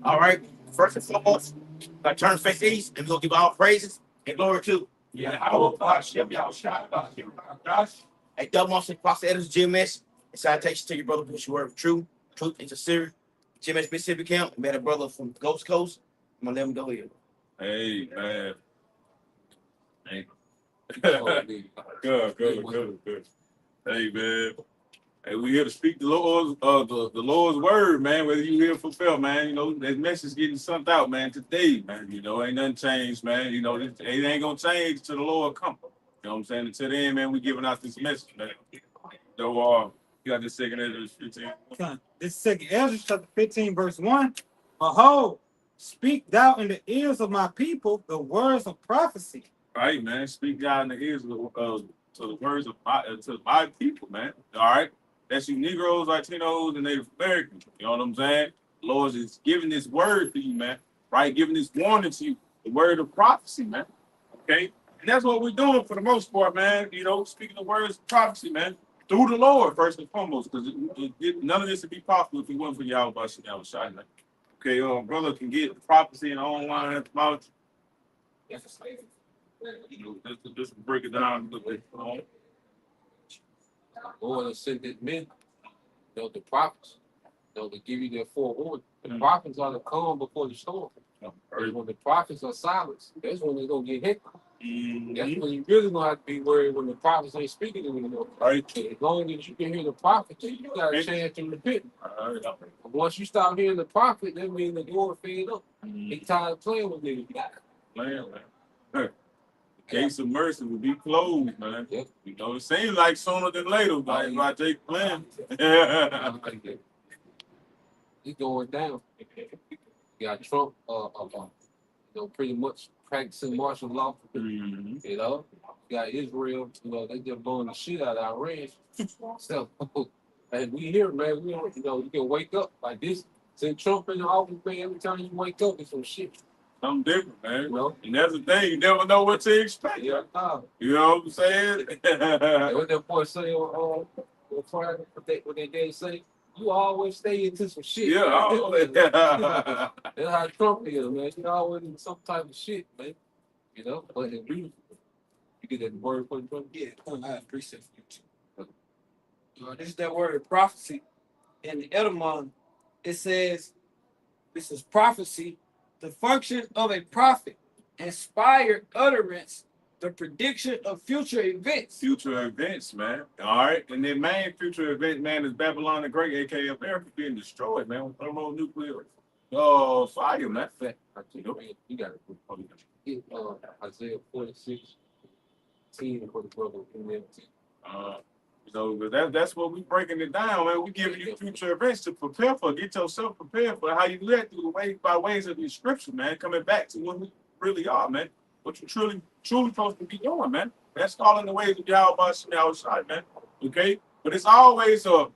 All right. First and foremost, I turn face east, and we'll give all praises and glory to. Yeah, I will Shem Yahushua, Gosh. A double motion Pastor Edwards GMS. And salutation to your brother, push your word of truth and sincerity. GMS Mississippi Camp. Met a brother from Ghost Coast. I'm gonna let him go here. Hey, man. Hey. Good. Hey, man. Hey, we here to speak the Lord's the Lord's word, man. Whether you here fulfill, man. You know, that message getting sent out, man, today, man. You know, ain't nothing changed, man. You know, it ain't gonna change till the Lord come. You know what I'm saying? Until then, man, we giving out this message, man. So you got the second Ezra 15. This second Ezra chapter 15, verse 1. Behold, speak thou in the ears of my people the words of prophecy. Right, man. Speak God in the ears to the words of my people, man. All right. That's you Negroes, Latinos, and Native Americans. You know what I'm saying? The Lord is giving this word to you, man. Right? Giving this warning to you. The word of prophecy, man. Okay? And that's what we're doing for the most part, man. You know, speaking the words of prophecy, man. Through the Lord, first and foremost. Because none of this would be possible if it wasn't for Yahweh Shai, man. Okay, brother can get the prophecy in the online about. Yes, you know, just break it down a little bit. Lord has sent his men, the prophets, to give you their forewarning. The prophets are the calm before the storm. And when the prophets are silenced, that's when they're gonna get hit. That's when you really gonna have to be worried when the prophets ain't speaking anymore. Right. As long as you can hear the prophet, you got a chance to repent. But once you stop hearing the prophet, that means the Lord fed up. He tired of playing with niggas. Man. Gates of mercy will be closed, man. Yep. You know, it seems like sooner than later, but if I take plan. He's going down. You got Trump, pretty much practicing martial law. You know, you got Israel, they just blowing the shit out of Iran. So, and we here, man, you can wake up like this. Send Trump in the office, man, every time you wake up, it's some shit. Something different, man. You know? And that's the thing, you never know what to expect. Yeah. You know what I'm saying? What that boy say on what they did say? You always stay into some shit. Yeah, that's how Trump is, man. You always in some type of shit, man. You know, but it's beautiful. You get that word for Trump? Yeah, I appreciate you too. This is that word of prophecy. In the Edamon, it says, this is prophecy, the function of a prophet, inspired utterance, the prediction of future events. Future events, man. All right. And the main future event, man, is Babylon the Great, aka America, being destroyed, man, with thermonuclear fire, man. You got it. Isaiah 46, 10 for the brother. That's what we breaking it down, man. We giving you future events to prepare for. Get yourself prepared for how you live through by ways of the scripture, man. Coming back to what we really are, man. What you truly supposed to be doing, man. That's all in the ways of Yahweh outside, man. Okay? But it's always a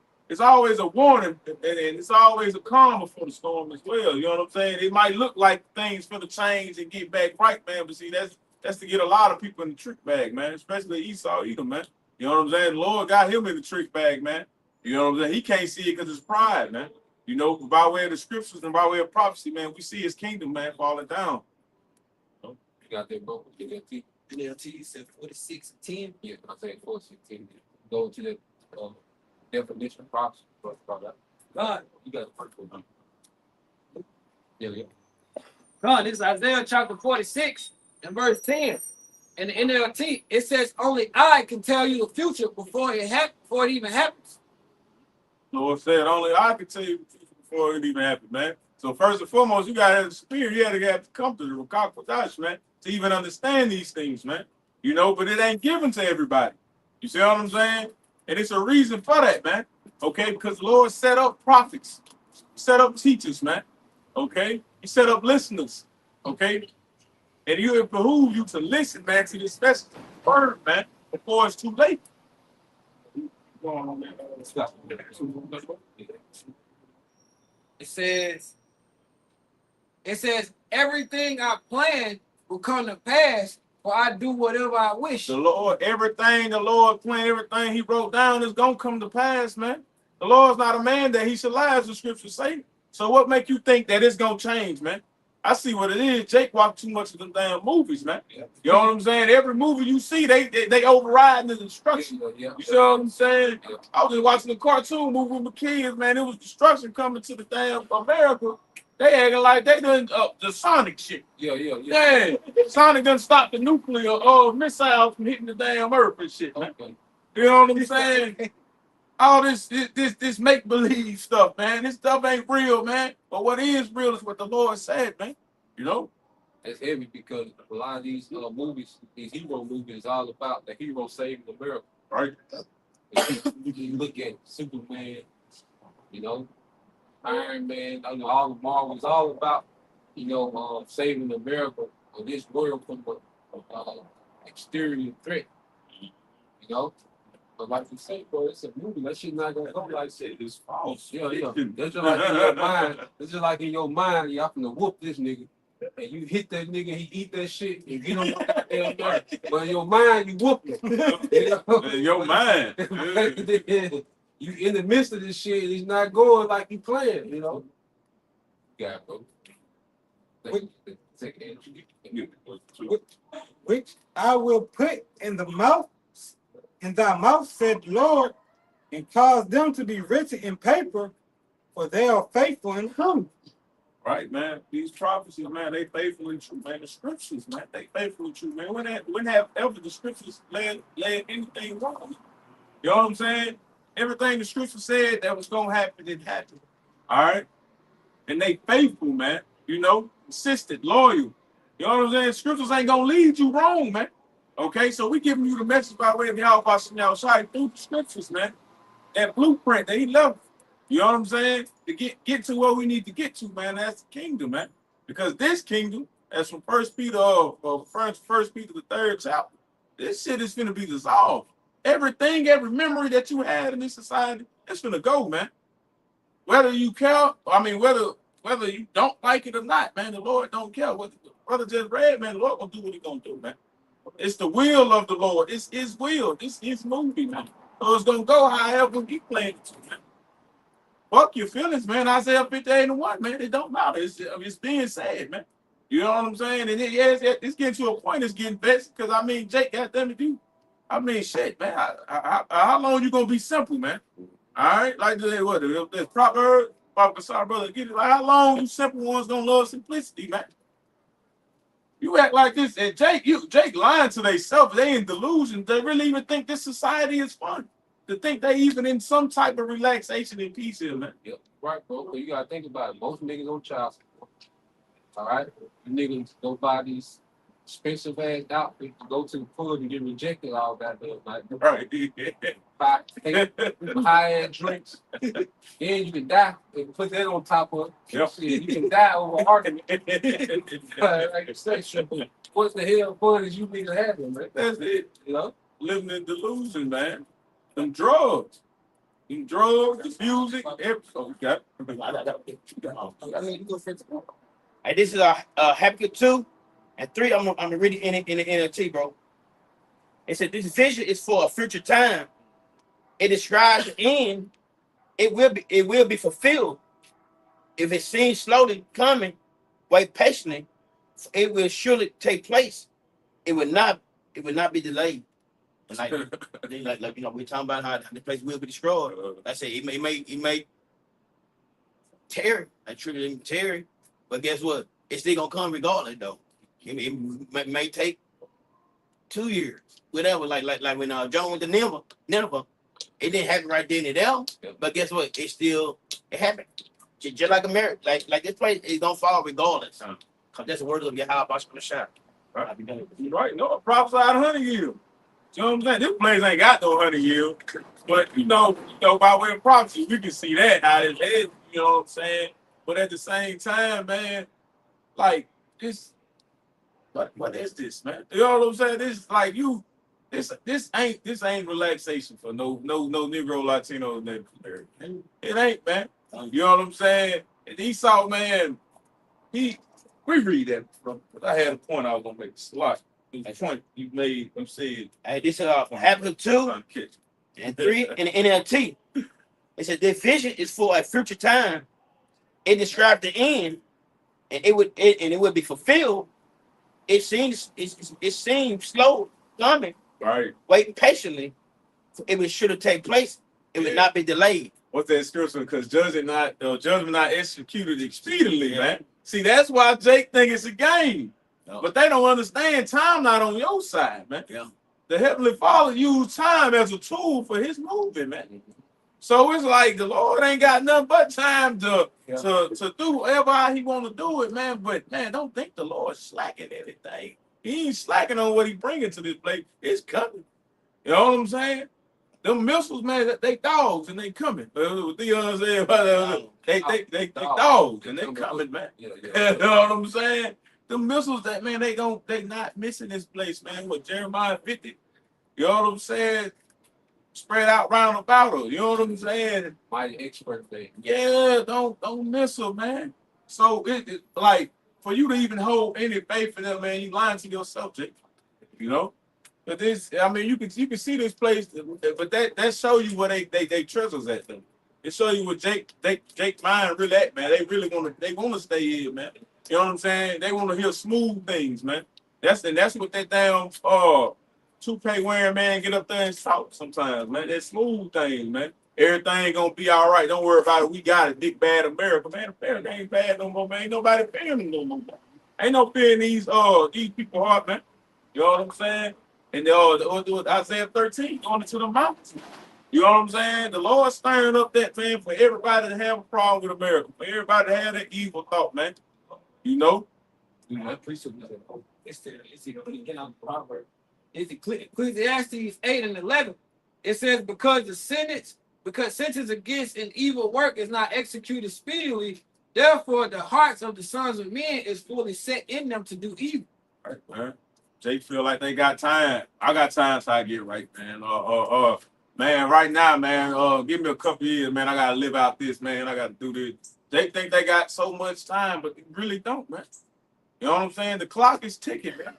warning, and it's always a calm before the storm as well. You know what I'm saying? It might look like things for the change and get back right, man. But see, that's to get a lot of people in the trick bag, man. Especially Esau, Edom, man. You know what I'm saying? The Lord got him in the trick bag, man. You know what I'm saying? He can't see it because it's pride, man. You know, by way of the scriptures and by way of prophecy, man, we see his kingdom, man, falling down. You got that book, NLT? NLT said 46 and 10. Yeah, I say 46 and 10. Go to the definition of prophecy. God, you got the first one. Yeah. God, this is Isaiah chapter 46 and verse 10. In the NLT, it says only I can tell you the future before it even happens. Lord said only I can tell you before it even happens, man. So first and foremost, you gotta have the spirit. You gotta come to the Ruach, man, to even understand these things, man. You know, but it ain't given to everybody. You see what I'm saying? And it's a reason for that, man. Okay, because the Lord set up prophets, set up teachers, man. Okay, He set up listeners. Okay. And it behooves you to listen, man, to this message word, man, before it's too late. It says everything I planned will come to pass for I do whatever I wish. The Lord, everything the Lord planned, everything he wrote down is gonna come to pass, man. The Lord's not a man that he should lie, as the scriptures say. So what make you think that it's gonna change, man? I see what it is. Jake watched too much of them damn movies, man. Yeah. You know what I'm saying? Every movie you see, they override the destruction. Yeah. You see what I'm saying? Yeah. I was just watching a cartoon movie with my kids, man. It was destruction coming to the damn America. They acting like they done the Sonic shit. Yeah. Yeah, Sonic done stop the nuclear missiles from hitting the damn Earth and shit, man. Okay. You know what I'm saying? All this make believe stuff, man. This stuff ain't real, man. But what is real is what the Lord said, man. You know? It's heavy because a lot of these movies, these hero movies, is all about the hero saving America. Right. You look at Superman, you know, Iron Man, you know, all the Marvel is all about, you know, saving America or this world from the exterior threat. You know, but like you say, bro, it's a movie. That shit not gonna go like that. It's false. Yeah. That's just like in your mind. That's just like in your mind. Y'all finna whoop this nigga. And you hit that nigga, he eat that shit, and get on the goddamn nerve. But in your mind, you whoop him. You know? In your mind. You in the midst of this shit, he's not going like you planned, you know? Yeah, bro. Which I will put in thy mouth, said the Lord, and cause them to be written in paper, for they are faithful and humble. Right, man. These prophecies, man, they faithfully true, man. The scriptures, man, they faithfully true, man. When have ever the scriptures led anything wrong? You know what I'm saying? Everything the scripture said that was gonna happen, it happened. All right? And they faithful, man. You know, consistent, loyal. You know what I'm saying? Scriptures ain't gonna lead you wrong, man. Okay, so we giving you the message by way of Yahweh outside through the scriptures, man. That blueprint that he left. You know what I'm saying? To get to where we need to get to, man, that's the kingdom, man. Because this kingdom, as from First Peter, First Peter the 3rd chapter, this shit is gonna be dissolved. Everything, every memory that you had in this society, it's gonna go, man. Whether you care, whether you don't like it or not, man, the Lord don't care. What the brother just read, man, the Lord gonna do what he gonna do, man. It's the will of the Lord. It's his will. It's his movie, man. So it's gonna go however he planned it to, man. Fuck your feelings, man. Isaiah 58:1, man. It don't matter. It's being said, man. You know what I'm saying? And it's getting to a point. It's getting vexed because Jake, goddamn it, dude. Shit, man. How long you gonna be simple, man? All right, like the proverb, sorry, brother. Get it. Like, how long you simple ones gonna love simplicity, man? You act like this, and Jake lying to themselves. They in delusion. They really even think this society is fun. To think they even in some type of relaxation and peace here, man. Yep, right, bro. But you gotta think about it. Most niggas on child support. All right, you niggas go buy these expensive ass outfits to go to the pub and get rejected all that day, like Right. buy high end drinks. And you can die. They can put that on top of it. Yep. Shit, you can die over an argument. Like you say, what's the hell fun is you niggas having, man? That's it. You know? Living in delusion, man. Them drugs, the music, everything. Hey, this is Habakkuk 2 and 3. I'm gonna read it in the NLT, bro. It said this vision is for a future time. It describes the end. It will be fulfilled. If it seems slowly coming, wait patiently. It will surely take place. It will not be delayed. Like you know, we're talking about how the place will be destroyed. I say it may tarry, like trigger tarry, but guess what? It's still gonna come regardless, though. It may take 2 years, whatever. Like when John went to Nineveh, it didn't happen right then and there. But guess what? It happened. Just like America, like this place is gonna fall regardless. Cause that's the word of Yahweh Bashar. Right? You're right. No, prophesied 100 years. You know what I'm saying? This place ain't got no 100 years. But you know, by way of prophecy, we can see that how it is, you know what I'm saying? But at the same time, man, like this, what is this, man? You know what I'm saying? This like this ain't relaxation for no Negro, Latino, it ain't, man. You know what I'm saying? And Esau, man, we read that from. I had a point I was gonna make. Slot. It was a point you made. You said Hey, this Habakkuk 2 and 3 in the NLT. It said this vision is for a future time. It described the end, and it would be fulfilled. It seems slow coming, right. waiting patiently. If it should have taken place, it would not be delayed. What's that scripture? Because judgment not executed expediently, man. See, that's why Jake think it's a game. But they don't understand time not on your side, man. Yeah. The Heavenly Father used time as a tool for his moving, man. So it's like the Lord ain't got nothing but time to do whatever he want to do it, man. But man, don't think the Lord slacking anything. He ain't slacking on what he bringing to this place. It's coming. You know what I'm saying? Them missiles, man, they dogs and they coming. Theon said, they dogs and they coming, man. Yeah. You know what I'm saying? The missiles that man, they not missing this place, man. With Jeremiah 50, you know what I'm saying? Spread out round about her. You know what I'm saying? Mighty expert thing. Yeah, don't miss her, man. So it like for you to even hold any faith in them, man, you lying to yourself, Jake. You know? But this, I mean, you can see this place, but that show you where they treasures at them. It show you what Jake mind really at, man. They really want to stay here, man. You know what I'm saying? They want to hear smooth things, man. That's what that damn toupee wearing man get up there and talk sometimes, man. That smooth things, man. Everything gonna be all right. Don't worry about it. We got it. Big bad America, man. America ain't bad no more, man. Ain't nobody fearing them no more. Ain't no fear in these people heart, man. You know what I'm saying? And Isaiah 13 going into the mountains. You know what I'm saying? The Lord stirring up that, man, for everybody to have a problem with America, for everybody to have that evil thought, man. You know? It's Ecclesiastes 8 and 11. It says, because sentence against an evil work is not executed speedily, therefore the hearts of the sons of men is fully set in them to do evil. Right, man. Jake feel like they got time. I got time, so I get right, man. Man, right now, man, give me a couple years, man. I gotta live out this, man. I gotta do this. They think they got so much time, but they really don't, man. You know what I'm saying? The clock is ticking, man.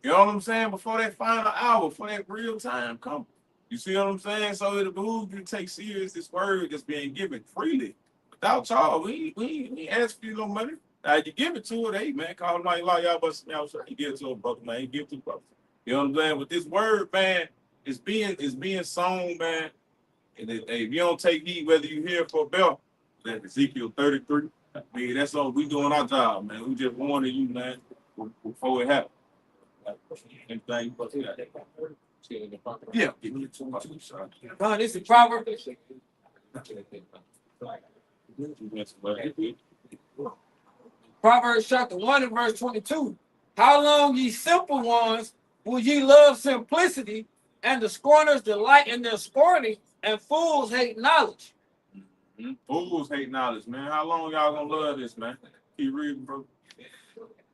You know what I'm saying? Before that final hour, before that real time comes. You see what I'm saying? So it behooves you to take serious this word that's being given freely. Without y'all, we ain't ask for you no money. You give it to it, hey man, call them like y'all bust me out. So you give it to a brother, man. You give it to a brother. You know what I'm saying? With this word, man, it's being sown, man. And if you don't take heed, whether you hear for a bell, that Ezekiel 33. I mean, that's all we doing our job, man. We just warning you, man, before it happens. Anything but that. Yeah, give me 2 shots. This is Proverbs. Proverbs chapter 1 and verse 22. How long, ye simple ones, will ye love simplicity, and the scorners delight in their scorning, and fools hate knowledge? Mm-hmm. Fools hate knowledge, man. How long y'all gonna love this, man? Keep reading, bro.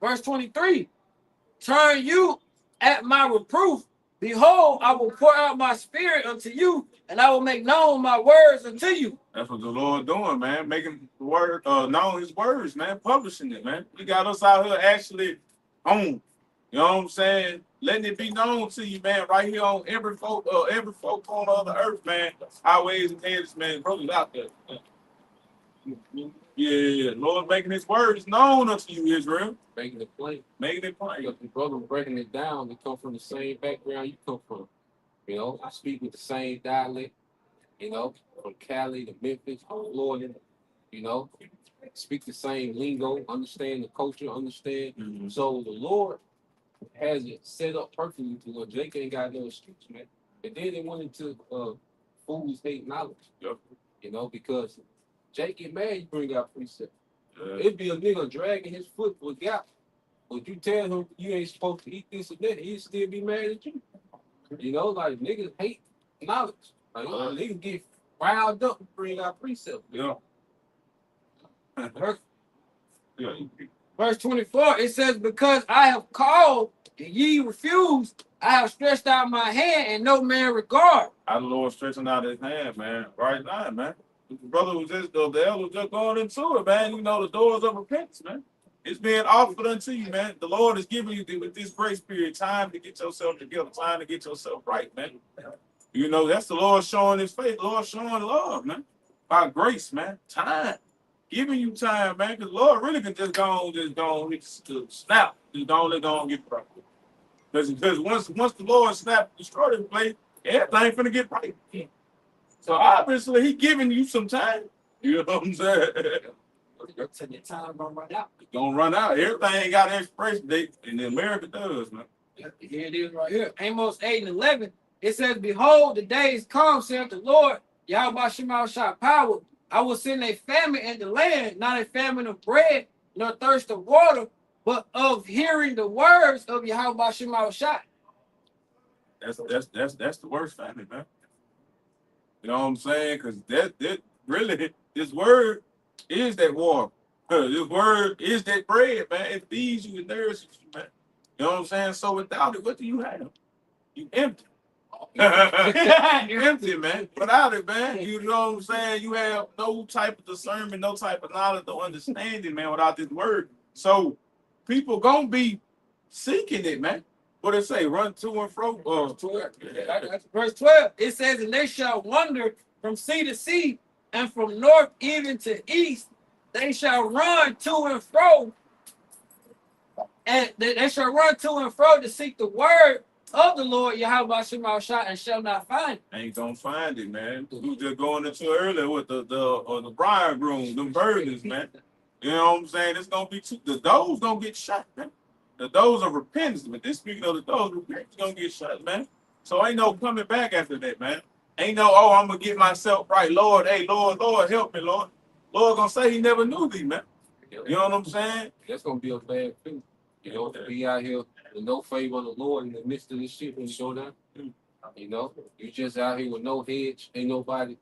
Verse 23. Turn you at my reproof. Behold, I will pour out my spirit unto you, and I will make known my words unto you. That's what the Lord doing, man. Making the word known his words, man. Publishing it, man. He got us out here actually on. You know what I'm saying? Letting it be known to you, man, right here on every folk corner of the earth, man. Highways and hedges, man. Brothers out there. Yeah. Lord making his words known unto you, Israel. Making it plain. Making it plain. Because the brother breaking it down, they come from the same background you come from. You know, I speak with the same dialect, you know, from Cali to Memphis, Florida, you know, speak the same lingo, understand the culture, understand. Mm-hmm. So the Lord has it set up perfectly to where Jake ain't got no excuse, man. And then they went into fools hate knowledge, you know, because Jake get mad, you bring out precept. It'd be a nigga dragging his foot for a gap. But you tell him you ain't supposed to eat this or that, he'd still be mad at you. You know, like niggas hate knowledge. Like niggas get riled up and bring out precept. Yeah. Verse 24, it says, because I have called and ye refuse, I have stretched out my hand and no man regard. Our Lord stretching out his hand, man. Right now, man. The brother was just, the elder was just going into it, man. You know, the doors of repentance, man. It's being offered unto you, man. The Lord is giving you with this grace period time to get yourself together, time to get yourself right, man. You know, that's the Lord showing his faith, the Lord showing love, man. By grace, man. Time. Giving you time, man. Because the Lord really can just go on, snap. Just go on get right. Because once the Lord snap, destroy this place, everything finna get right. So obviously he giving you some time. You know what I'm saying? Till your time gonna run out. It's gonna run out. Everything ain't got an expiration date, and America does, man. Here it is right here. Amos 8:11. It says, "Behold, the days come, saith the Lord, Yahweh Shema Shah power. I will send a famine in the land, not a famine of bread, nor thirst of water, but of hearing the words of Yahweh Shema Shah." That's the worst family, man. You know what I'm saying? Because that really this word is that water. This word is that bread, man. It feeds you, it nourishes you, man. You know what I'm saying? So without it, what do you have? You empty. You're empty, man. Without it, man, you know what I'm saying? You have no type of discernment, no type of knowledge or understanding, man, without this word. So people gonna be seeking it, man. What it say? Run to and fro. That's verse 12. It says, "And they shall wander from sea to sea, and from north even to east. They shall run to and fro, and they shall run to and fro to seek the word of the Lord Yahweh Shema Shah, and shall not find it." Ain't gonna find it, man. You just going into earlier with the bridegroom, them virgins, man. You know what I'm saying? It's gonna be the doors gonna get shut, man. The doors of repentance, but this speaking of the doors of repentance gonna get shut, man. So ain't no coming back after that, man. Ain't no, oh, I'm gonna get myself right, Lord. Hey, Lord, help me, Lord. Lord gonna say he never knew thee, man. You know what I'm saying? That's gonna be a bad thing. You know, to be out here with no favor of the Lord in the midst of this shit when you go down. You know, you just out here with no hedge, ain't nobody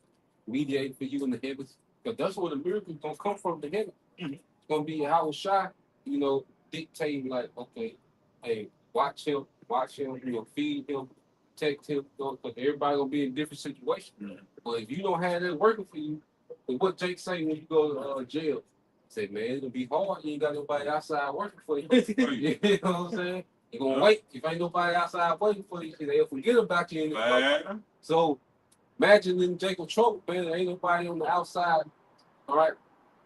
mediating for you in the heavens. Because that's where the miracle's gonna come from, the heaven. It's gonna be how shy, you know, dictating like, okay, hey, watch him, you know, feed him, protect him, because everybody gonna be in different situations. But if you don't have that working for you, then what Jake say when you go to jail? Say, man, it's gonna be hard. You ain't got nobody outside working for you. You know what I'm saying? You're gonna wait. If ain't nobody outside waiting for you, they'll forget about you in the Man. So imagine in Jacob trouble, man, there ain't nobody on the outside, all right,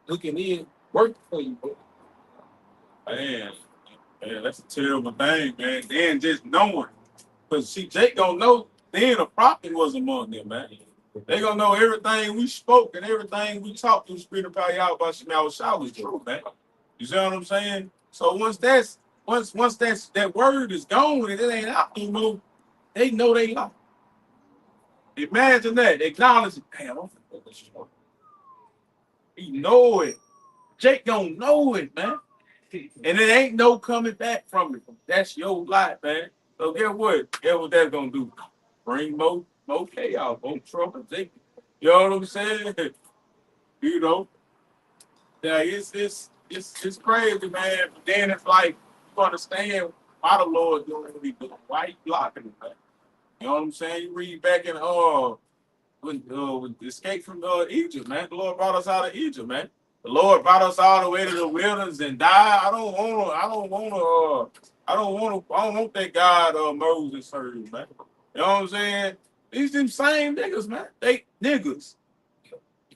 looking in, working for you, bro. Man, that's a terrible thing, man. Then just knowing. Because see, Jake gonna know then a prophet was among them, man. They gonna know everything we spoke and everything we talked to the Spirit of power out about Shemal Shah was true, man. You see what I'm saying? So once that word is gone and it ain't out no more, they know they lie. Imagine that. Acknowledge it. Damn, I'm finna this shit. He know it. Jake gonna know it, man. And it ain't no coming back from it. That's your life, man. So guess what? Guess what that's gonna do? Bring more chaos, more trouble. You know what I'm saying? You know. Yeah, it's crazy, man. But then it's like you understand why the Lord doing what he doing. Why he blocking it, man? You know what I'm saying? You read back in with escape from Egypt, man. The Lord brought us out of Egypt, man. The Lord brought us all the way to the wilderness and died. I don't want that God Moses served, man. You know what I'm saying? These them same niggas, man. They niggas.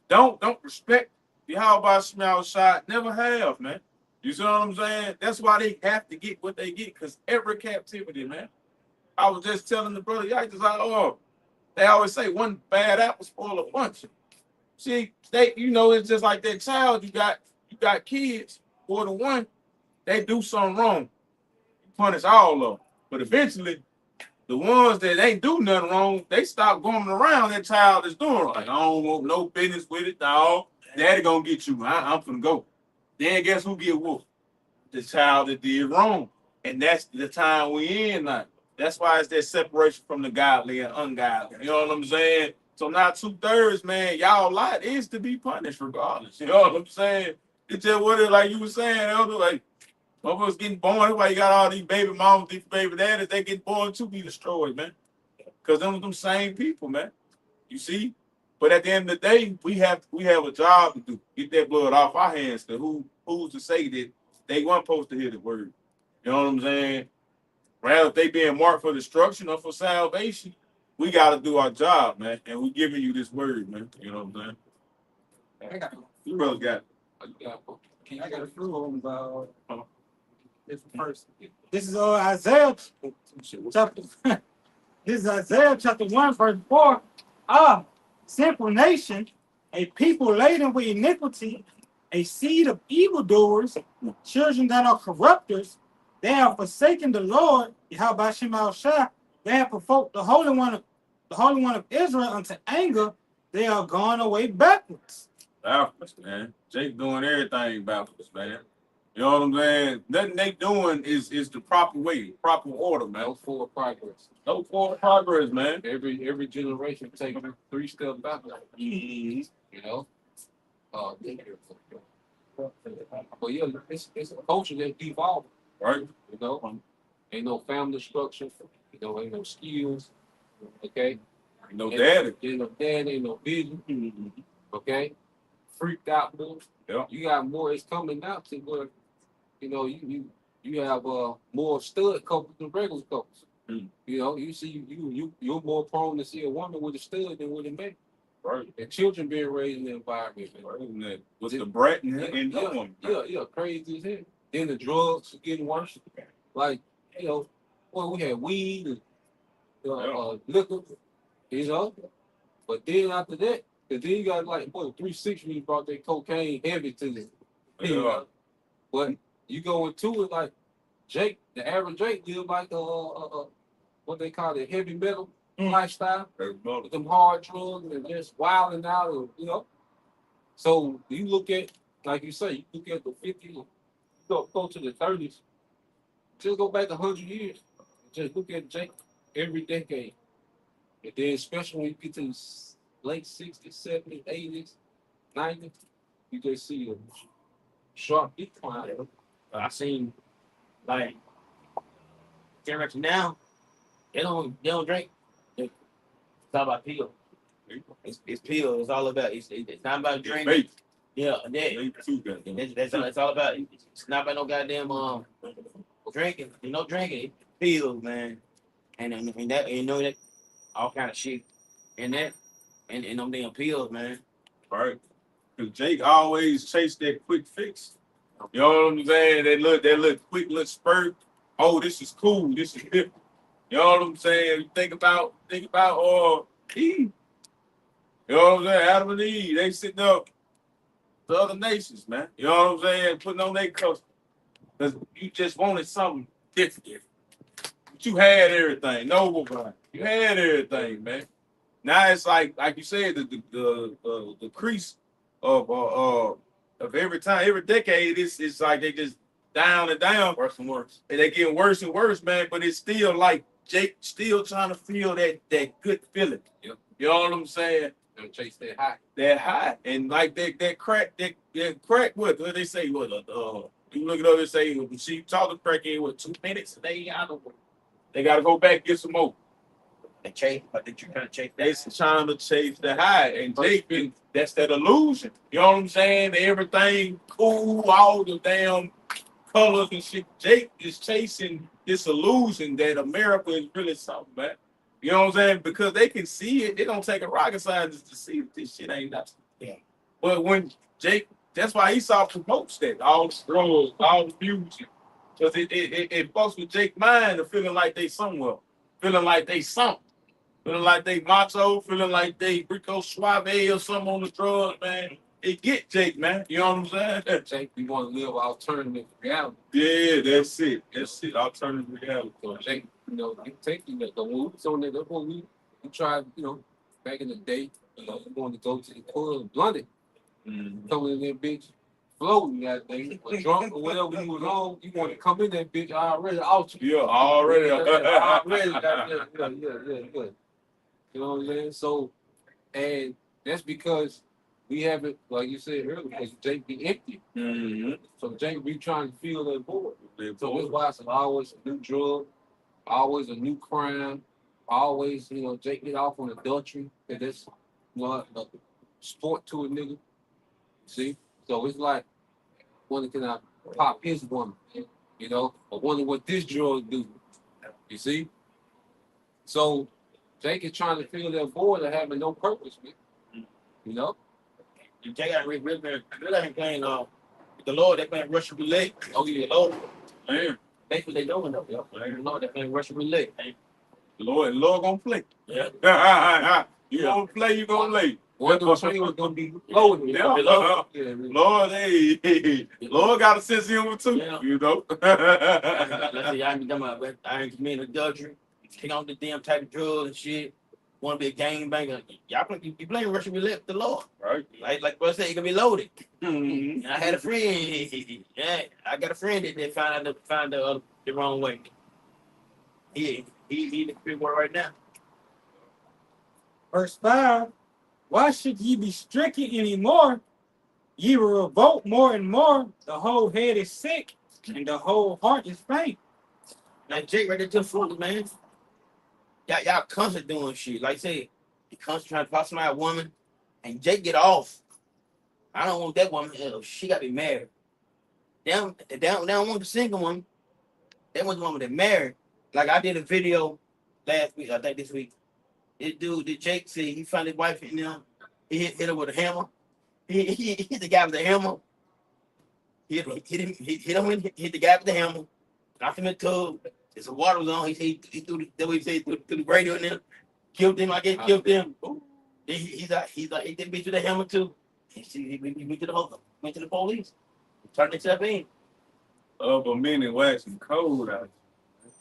Don't respect Yahweh Shema Shah. Never have, man. You see what I'm saying? That's why they have to get what they get, because every captivity, man. I was just telling the brother, y'all just like, oh, they always say one bad apple spoil a bunch. See, it's just like that child. You got kids, 4 to 1, they do something wrong. You punish all of them. But eventually, the ones that ain't do nothing wrong, they stop going around that child that's doing like, I don't want no business with it, dog. Daddy gonna get you. I'm finna go. Then guess who get whooped? The child that did wrong. And that's the time we in now. That's why it's that separation from the godly and ungodly. You know what I'm saying? So now 2/3, man, y'all lot is to be punished regardless. You know what I'm saying? It's just what it like you were saying, Elder, like motherfuckers getting born. That's why you got all these baby mamas, these baby daddies, they get born to be destroyed, man. Because them same people, man. You see? But at the end of the day, we have a job to do. Get that blood off our hands. Who's to say that they weren't supposed to hear the word. You know what I'm saying? Rather, if they being marked for destruction or for salvation, we got to do our job, man. And we giving you this word, man. You know what I'm saying? I got You brother got it. I got a few of them about this person. This is Isaiah chapter. This is Isaiah chapter 1, verse 4. Ah, sinful nation, a people laden with iniquity, a seed of evildoers, children that are corrupters. They have forsaken the Lord, Yahweh Shema Shah. They have provoked the Holy One of Israel unto anger. They are gone away backwards. Backwards, man. Jake doing everything backwards, man. You know what I'm saying? Nothing they doing is the proper way, proper order, man. No forward progress. No forward progress, man. Every generation take 3 steps backwards. You know. But yeah, it's a culture that evolved, Right? you know. Ain't no family structure, you know, ain't no skills, okay? No daddy. Ain't no dad, ain't no vision, okay? Freaked out more. Yeah. You got more, it's coming out to where, you know, you have more stud couples than regular couples. Mm. You know, you see you're more prone to see a woman with a stud than with a man. Right. And children being raised in the environment, man. Right. And that with the brat and doing. Yeah, crazy as hell. Then the drugs are getting worse. Like, you know, well, we had weed and liquor, you know. But then after that, cause then you got like 360 brought that cocaine heavy to the you know. But you go into it like Jake, the average Jake live like what they call it, heavy metal lifestyle. With them hard drugs and just wilding out, or, you know. So you look at, like you say, you look at the 50s, go to the 30s, just go back 100 years. Just look at Jake every decade. And then especially when you get to the late 60s, 70s, 80s, 90s, you just see a sharp decline. I seen like generation now, they don't drink. It's all about pills. It's pills. It's all about it's not about drinking. Mate, Yeah, that's all about. It's not about no goddamn drinking. You know, drinking pills, man, and that you know that all kind of shit, and that and them damn pills, man. right? Because Jake always chased that quick fix. You know what I'm saying? That little quick little spurt. Oh, this is cool. This is hip. You know what I'm saying? Think about Eve. You know what I'm saying? Adam and Eve, they sitting up to other nations, man. You know what I'm saying? Putting on their custom. Because you just wanted something different. But you had everything. No, you had everything, man. Now it's like you said, the crease of every time, every decade, it's like they just down and down, Worse and worse. and they getting worse and worse, man. But it's still like Jake still trying to feel that good feeling. Yep. You know what I'm saying? And chase that high. That high and like that crack. What they say? What you look it up and say she talk to crackhead with 2 minutes. They gotta go back get some more. They chase, but they trying to chase They trying to chase the high, and Jake been that's that illusion. You know what I'm saying? Everything cool, all the damn colors and shit. Jake is chasing this illusion that America is really something, man. You know what I'm saying? Because they can see it. They don't take a rocket scientist to see that this shit ain't nothing. Yeah. But when Jake, that's why Esau promotes that all the drugs, all the music, because it fucks with Jake's mind of feeling like they somewhere, feeling like they something. Feeling like they macho, feeling like they Rico Suave or something on the drugs, man. It get Jake, man. You know what I'm saying? Jake, we want to live alternative reality. Yeah, that's it. That's it. Alternative reality. So Jake, you know, you take the moves on that. That's what we tried, you know, back in the day. You know, we wanted to go to the club, London, coming in there, bitch, floating that thing, or drunk or whatever you was on. You want to come in that bitch already out you. Yeah, already. Already. Yeah. You know what I'm saying? So, and that's because we haven't, like you said earlier, because Jake be empty. So Jake be trying to fill that void. So that's why it's always a new drug, always a new crime, always, you know, Jake get off on adultery. And that's, you know, a sport to a nigga. See? So it's like, when can I pop his woman. You know, I wonder what this drug do. You see? So Jake is trying to fill that void of having no purpose, man. You know? Jay got really playing the Lord. They playing Russian roulette. Oh yeah, Lord. Man, That's what they doing though. Yeah. The Lord, they playing Russian roulette. Hey. the Lord gonna play. Yeah. You gonna play, you gonna lay. One of those things was gonna be loaded. Yeah. Yeah, Lord, hey, Lord got a sense of humor too. Yeah. You know. Let's say I ain't done I ain't committing adultery, take on the damn type of drugs and shit. Want to be a gang banger? Y'all you playing Russian roulette with the Lord, Right. like bro said, you gonna be loaded. Mhm. And I had a friend. Yeah, I got a friend that found the wrong way. He in the free world right now. Verse 5. Why should ye be stricken anymore? Ye will revolt more and more. The whole head is sick, and the whole heart is faint. Now Jake right there to the front, man. Y'all constantly doing shit. Like I said, he constantly trying to possibly a woman, and Jake get off. I don't want that woman. She got to be married. They don't want the single one. They want the woman that married. Like I did a video last week, I think this week. This dude, that Jake said he found his wife in there. He hit her with a hammer. He hit the guy with the hammer. Hit the guy with the hammer. Knocked him in the tub. There's some water was on. He threw the radio in there. Killed him. I guess killed him. He's like he did bitch with the hammer too. He went to the police. Turned himself in. Up a minute, waxing cold out.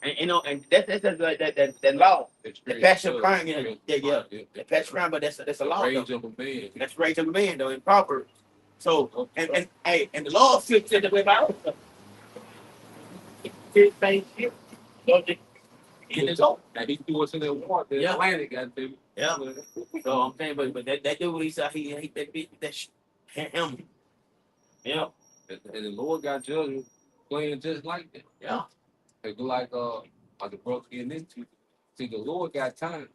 And you know, and that's like that law. The passion of crime, yeah. The passion of crime, but that's a law. Rage Though. of a man. That's rage of a man though in Proverbs. So and the law fits in the way about same shit. In his own. And he threw us in that water, the Yeah. Atlantic, goddamn. Yeah. So I'm saying, but that dude, he said he that bitch that him. Yeah. And the Lord got judgment playing just like that. Yeah. Like the brother getting into. See, the Lord got time.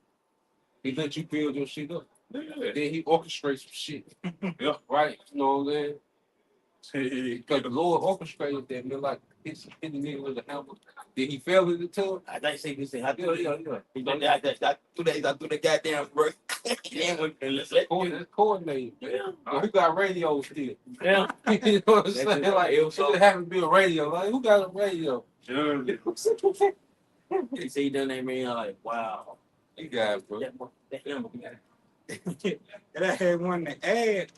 He let you build your shit up. Yeah. Then he orchestrates some shit. Yeah. Right? You know what I'm saying? Because the Lord orchestrated that, man, like hit the nigga with a hammer. Did he fail in the tub? I think say this thing. I Yeah. He done that. I threw the goddamn work. That's coordinated, man. Yeah. But who got radio still? Yeah. You know what I'm saying? That's Like, it. it should happen to be a radio. Like, who got a radio? Yeah. He said he done that, man. I'm like, wow. You guys, bro. That him. And I had one to add,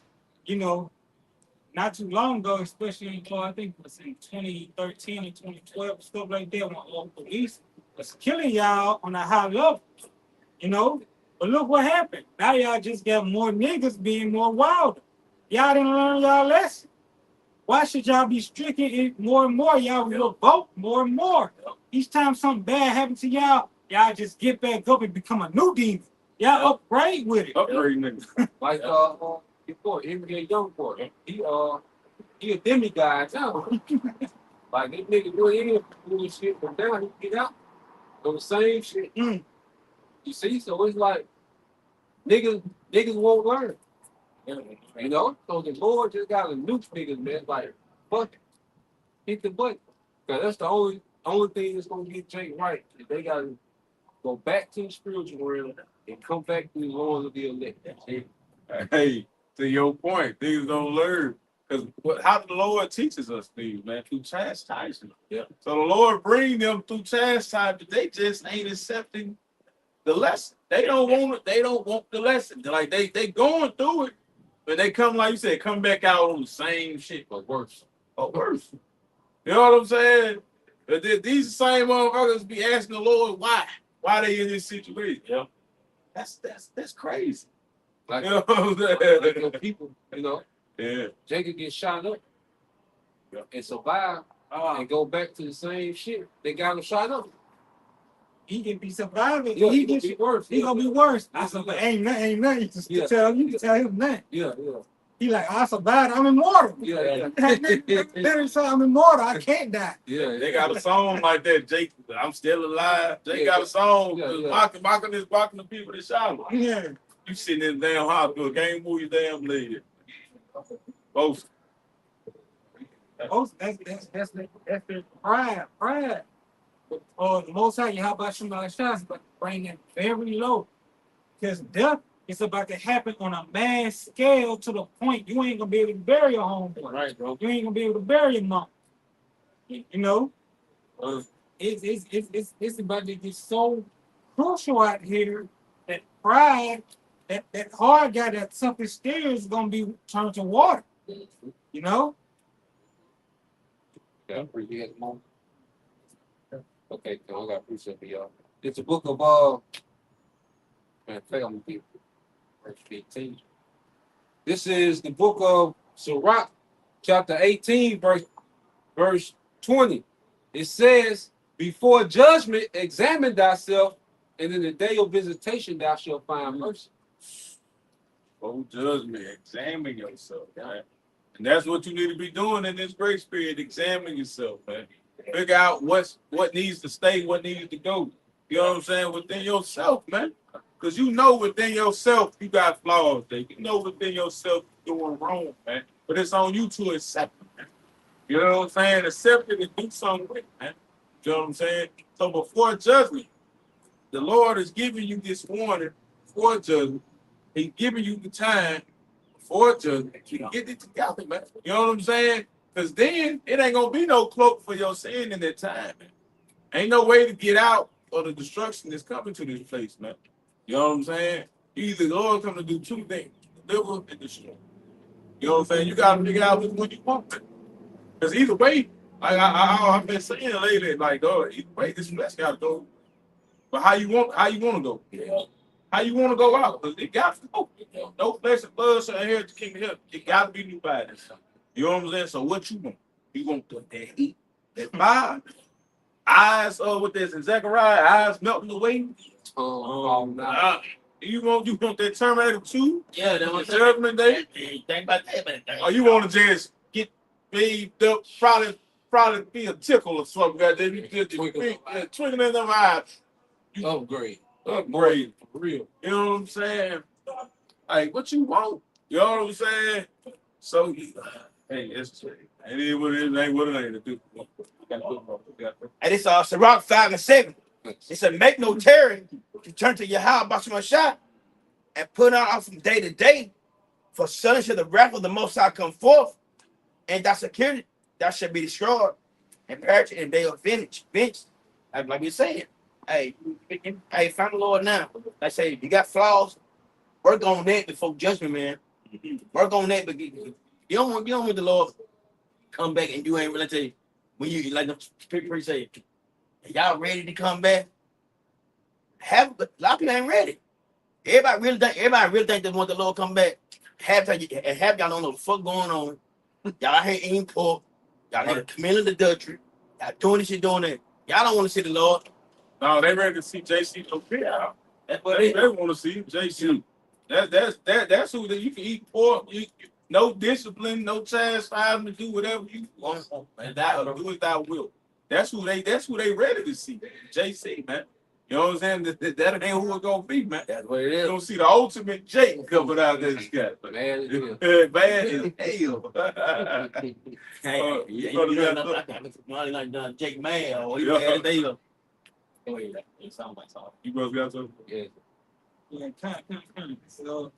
you know, not too long ago, especially I think it was in 2013 and 2012, stuff like that, when all police was killing y'all on a high level, you know. But look what happened. Now y'all just got more niggas being more wild. Y'all didn't learn y'all lesson. Why should y'all be stricken more and more? Y'all will vote more and more. Each time something bad happens to y'all, y'all just get back up and become a new demon. Y'all upgrade with it. Upgrade niggas. Like, before, NBA young boy, he a demigod now. Like, this nigga doing shit from down, he get out. Do the same shit. Mm. You see? So it's like, niggas won't learn. You know? So the Lord just got to nuke niggas, man. Like, fuck it. Hit the button. Because that's the only thing that's going to get Jake right. If they got to go back to the spiritual realm and come back to the Lord of the elect. Hey, to your point, things don't learn. Because how the Lord teaches us things, man, through chastisement. Yeah. So the Lord bring them through chastisement. They just ain't accepting the lesson. They don't want it. They don't want the lesson. They're like they going through it, but they come, like you said, come back out on the same shit, but worse. Or worse. You know what I'm saying? But these same motherfuckers be asking the Lord why they in this situation. Yeah. That's crazy. Like, You know what I'm saying? like, people, Yeah. Jacob get shot up and survive and go back to the same shit. They got him shot up. He can be surviving. Yeah, he he gonna gets be worse. He gonna be worse. I said, but ain't nothing. You can tell him nothing. Yeah. He like, I survived. I'm immortal. Yeah. Better say I'm immortal. I can't die. Yeah. They got a song like that, Jake. I'm still alive. Jake got a song mocking the people that shot him. Yeah. You sitting in the damn hospital, can't move your damn leg. Both. That's the pride. Pride. Or the most high, how about you, my shots, but bring it very low. Because death is about to happen on a mass scale to the point you ain't gonna be able to bury your homeboy. Right, bro. You ain't gonna be able to bury your mom. You know, Uh, it's about to get so crucial out here that pride, that hard guy that something still is gonna be turned to water. You know? yeah, appreciate it, Mom. Okay, so I got appreciate for y'all. It's a book of man, I think I'm gonna be verse 15. This is the book of Sirach, chapter 18, verse 20. It says, before judgment, examine thyself, and in the day of visitation thou shalt find mercy. Oh, judgment, examine yourself, man. And that's what you need to be doing in this grace period. Examine yourself, man. Figure out what needs to stay, what needs to go. You know what I'm saying? Within yourself, man. Because you know within yourself you got flaws there. You know within yourself you're doing wrong, man. But it's on you to accept it, man. You know what I'm saying? Accept it and do something with it, man. You know what I'm saying? So before judgment, the Lord is giving you this warning before judgment. He's giving you the time before judgment to get it together, man. You know what I'm saying? Because then it ain't gonna be no cloak for your sin in that time, man. Ain't no way to get out of the destruction that's coming to this place, man. You know what I'm saying? Either the Lord come to do two things, deliver and destroy. You know what I'm saying? You gotta figure out which one you want. Because either way, like I've been saying lately, like, either way, this flesh gotta go. But how you want to go? How you want to go out? Because it got to go. No flesh and blood shall inherit the kingdom of heaven. It got to be new bodies. You know what I'm saying? So what you want? You want that heat, that fire, eyes with this in Zechariah, eyes melting away. You want that Terminator 2? Yeah, that was Judgment Day? Think about that. Or you want to just get bathed up, probably be a tickle or something. Goddamn, you just twinkling in them eyes. Upgrade. Upgrade. For real. You know what I'm saying? Like, what you want? You know what I'm saying? So, hey, it's it is what it is, ain't what it ain't to do. And it's Sirach 5 and 7. It said, make no tarry to turn to Yahweh Bashma Shah and put out from day to day, for suddenly shall the wrath of the Most High come forth, and thy security that shall be destroyed and perish in the day of vengeance. Like we said, hey, find the Lord now. Like I say, you got flaws, work on that before judgment, man. Work on that, but you don't want the Lord come back and you ain't really tell you when you like the people say, y'all ready to come back? A lot of people ain't ready. Everybody really think they want the Lord come back. Half y'all don't know what the fuck going on. Y'all ain't eating pork. Y'all ain't committing adultery. Y'all doing this shit, doing that. Y'all don't want to see the Lord. No, they ready to see JC out. That's what They want to see JC. That's who you can eat pork. No discipline, no chastisement, do whatever you want, and do as thou will. That's who they ready to see. JC, man. You know what I'm saying? That ain't who it's gonna be, man. That's what it You're is. gonna see the ultimate Jake coming out of this guy. Man, it is. Bad as hell. Hey, you know, money like Jake Mayer or you had they go. Oh yeah, it sounds like something. You both got something? Yeah. Yeah, kind of. So,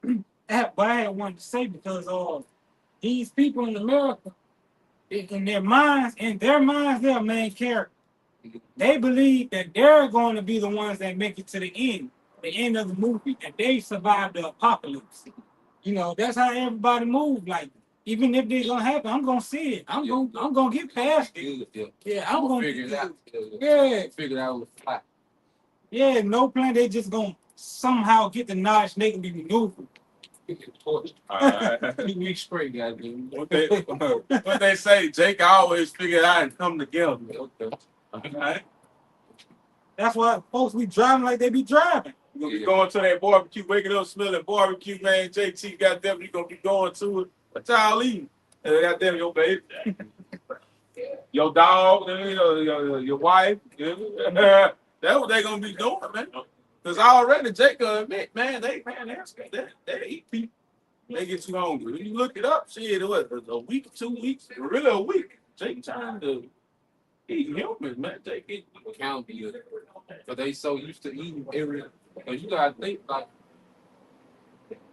but I had wanted to say because these people in America, in their minds, they're main character. They believe that they're going to be the ones that make it to the end of the movie, that they survive the apocalypse. You know, that's how everybody moves. Like, even if it's gonna happen, I'm gonna see it. I'm gonna get past it. Yeah, I'm gonna figure it out. Yeah, Figure it out on the fly. yeah, no plan. They just gonna somehow get the knowledge they can be maneuvered. All right. We spray, goddamn. What they say, Jake always figure it out and come together. Okay. Right? That's why folks be driving like they be driving. You're gonna be going to that barbecue, waking up smelling barbecue, man. JT, goddamn, you gonna be going to it. What y'all eating? Goddamn, your baby, your dog, your wife. That's what they gonna be doing, man. Because already Jacob admit, man, they eat people. They get too hungry. When you look it up, shit, it was a week, 2 weeks, really a week. Take time to eat humans, man. Take it. Count you, but they so used to eating every. Cause you gotta think like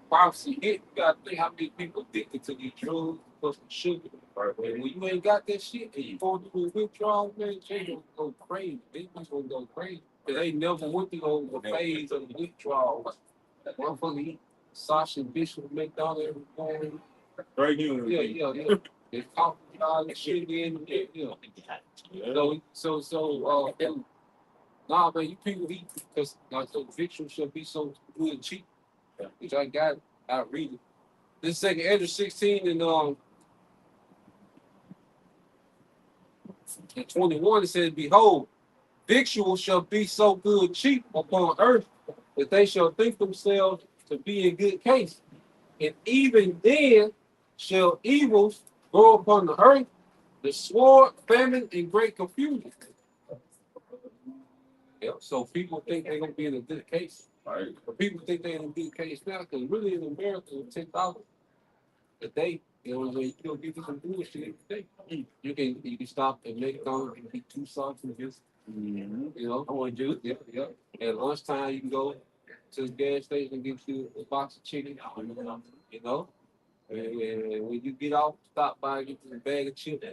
prophecy hit. You gotta think how many people addicted to these drugs plus the sugar. And when you ain't got that shit and you going through a withdrawal, man, they gonna go crazy. They just gonna go crazy. Cause they never went through the phase of the withdrawal. Motherfucker eat sausage, Bishop, McDonald's every morning. Great humans. Yeah. It's coffee, all this shit in, yeah. So, nah, man, you people eat because like the victuals should be so good and cheap. Which I got, I read it. This second Ezra 16 and 21 it says, behold, victuals shall be so good cheap upon earth that they shall think themselves to be in good case. And even then shall evils go upon the earth, the sword, famine, and great confusion. Yeah, so people think they're gonna be in a good case. Right. But people think they're in a good case now, because really in America, $10 a day, you know what I'm saying? You don't get you some bullshit every day. You can stop and make you can eat 2 sausages, you know. I want to do. Yeah. At lunchtime, you can go to the gas station and get you a box of chicken, you know. And when you get off, stop by and get you a bag of chips.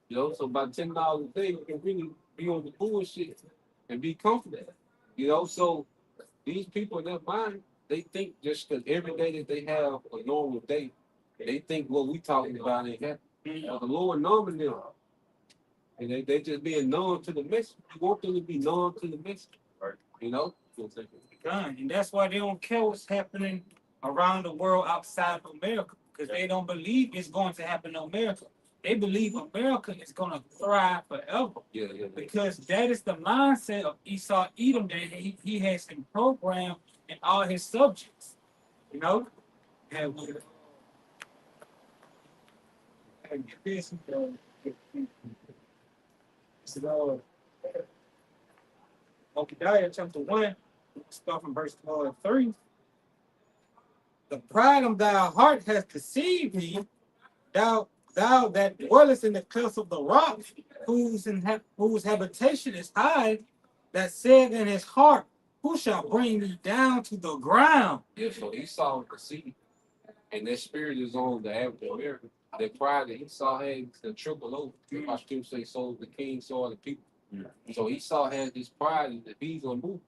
You know, so by $10 a day, you can really be on the bullshit and be comfortable. You know, so these people in their mind, they think just because every day that they have a normal day, they think what we talking about ain't happening. But the Lord numbing them. And they just being numb to the message. You want them to be numb to the message. Right. You know? Done. And that's why they don't care what's happening around the world outside of America, because they don't believe it's going to happen in America. They believe America is going to thrive forever, Yeah. because that is the mindset of Esau Edom that he has been programmed in all his subjects. You know? And this Obadiah chapter 1, start from verse 3. The pride of thy heart has deceived thee, thou that dwellest in the cliffs of the rock, whose habitation is high, that said in his heart, who shall bring me down to the ground? Yeah, so Esau the seed, and that spirit is on the average American. That pride that Esau had to triple over. I still say so the king, so are the people. So Esau has this pride that he's gonna move.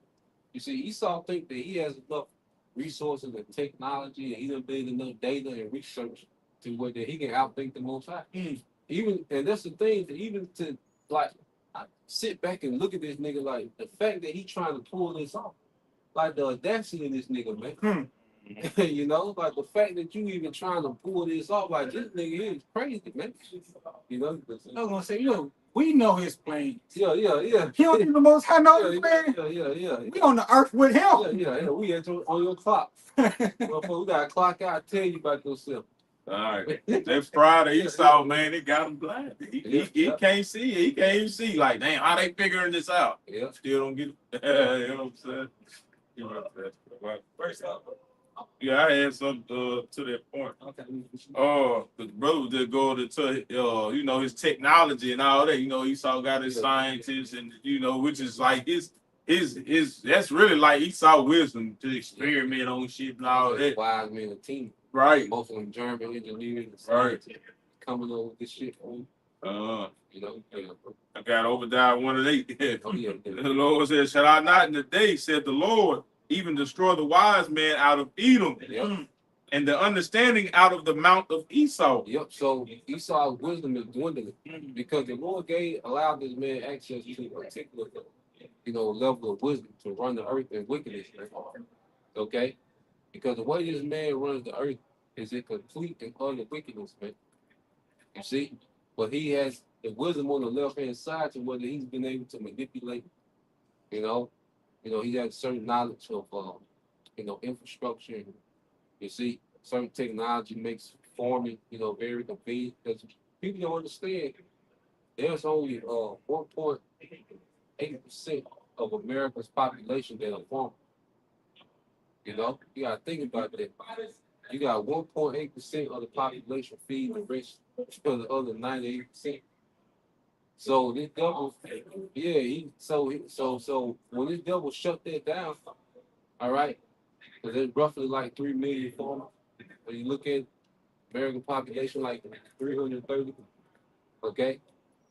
You see, Esau think that he has enough resources and technology, and he done did enough data and research to where that he can outthink the Most High. Even and that's the thing that even to like I sit back and look at this nigga like the fact that he trying to pull this off, like the audacity of this nigga, man. You know, like the fact that you even trying to pull this off, like this nigga is crazy, man. You know, I was gonna say, we know his plans. yeah. He don't even the Most High know his plan. Yeah. We on the earth with him. Yeah. We on your clock. Motherfucker, we got to clock out. Tell you about yourself. All right. That Friday Esau, man, they got him blind. He can't see. He can't even see. Like, damn, how they figuring this out? Yeah. Still don't get it. You know what I'm saying? You know what I'm saying? First up. Yeah, I had some to that point. Okay. The brother did go to you know, his technology and all that. You know, Esau got his scientists, and you know, which is like his that's really like Esau wisdom to experiment on shit and all that. Wise men, a team. Right. Most of them German engineers. Right. Coming over with this shit. You know. Yeah. I got Obadiah 1:8. Oh, yeah. The Lord said, "Shall I not in the day," said the Lord, "even destroy the wise man out of Edom, Yep. and the understanding out of the mount of Esau?" Yep. So Esau's wisdom is dwindling because the Lord allowed this man access to a particular, level of wisdom to run the earth in wickedness. Okay, because the way this man runs the earth is in complete and utter wickedness, man. You see, but he has the wisdom on the left hand side to whether he's been able to manipulate. He has certain knowledge of infrastructure. You see, certain technology makes farming, very convenient because people don't understand. There's only 1.8% of America's population that are farmers. You gotta think about that. You got 1.8% of the population feeding the rest for the other 98%. So this devil, yeah, so when this devil shut that down, all right, because there's roughly like 3 million farmers. When you look at American population, like 330, okay,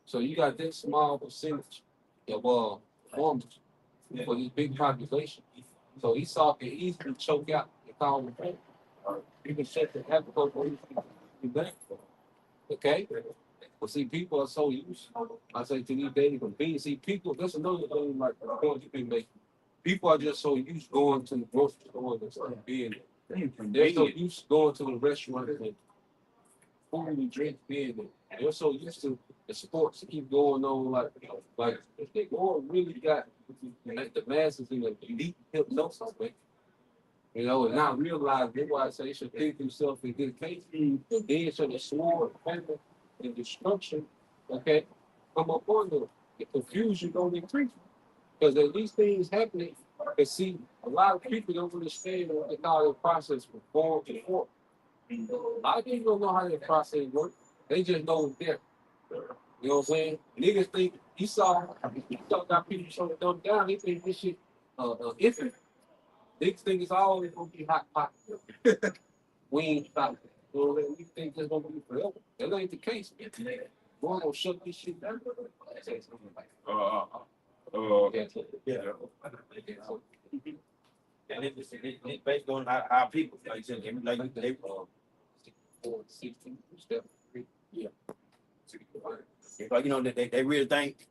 so you got this small percentage of farmers for this big population. So Esau can easily choke out the common man. You can shut the Africa for that. Okay? But see, people are so used, I say, to these daily convenience. See, people, that's another thing, like the point you been making. People are just so used going to the grocery store and stuff being there. They're so used to going to the restaurant and food and drink being there. They're so used to the sports keep going on, like if they all really got like the masses in the elite hypnosis, man. You know, and not realize that's why I say they should think themselves in good case. And then so the sword, famine, and destruction, okay, come up on them. The confusion don't increase. Because as these things happening, and see, a lot of people don't understand what they call the process from form to form. A lot of people don't know how that process works. They just know it's there. You know what I'm saying? Niggas think Esau got people showing them down. They think this shit iffy. Niggas think it's always gonna be hot pot. We ain't stop. You know, we think it's gonna be forever. That ain't the case. We're gonna shut this shit down. Yeah. And it's based on our people, like you said, like they, like you know, they really think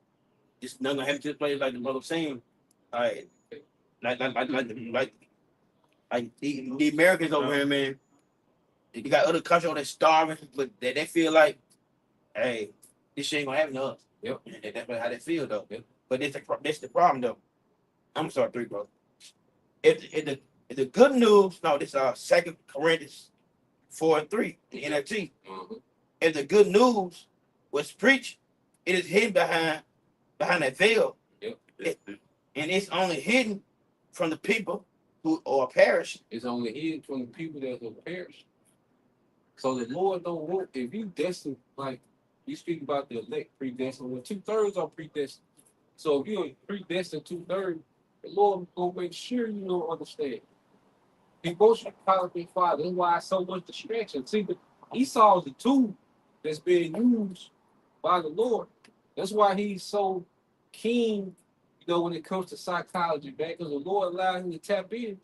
it's not gonna happen to this place like the mother saying, like, like the Americans over here, man. You got other countries that's starving, but they feel like, hey, this shit ain't gonna happen to us. Yep. And that's how they feel though. Yep. But that's the problem though. I'm sorry, 3, bro. If the good news, no, this is 2 Corinthians 4:3, the NLT. If the good news was preached, it is hidden behind that veil. Yep. And it's only hidden from the people who are perishing. It's only hidden from the people that will perish. So the Lord don't want, if you destined, like you speak about the elect predestined, well, 2/3 are predestined. So if you're predestined 2/3, the Lord will make sure you don't understand. He wants you to call be father. That's why so much distraction. See, Esau is the tool that's being used by the Lord. That's why he's so keen, you know, when it comes to psychology, man, because the Lord allowed him to tap in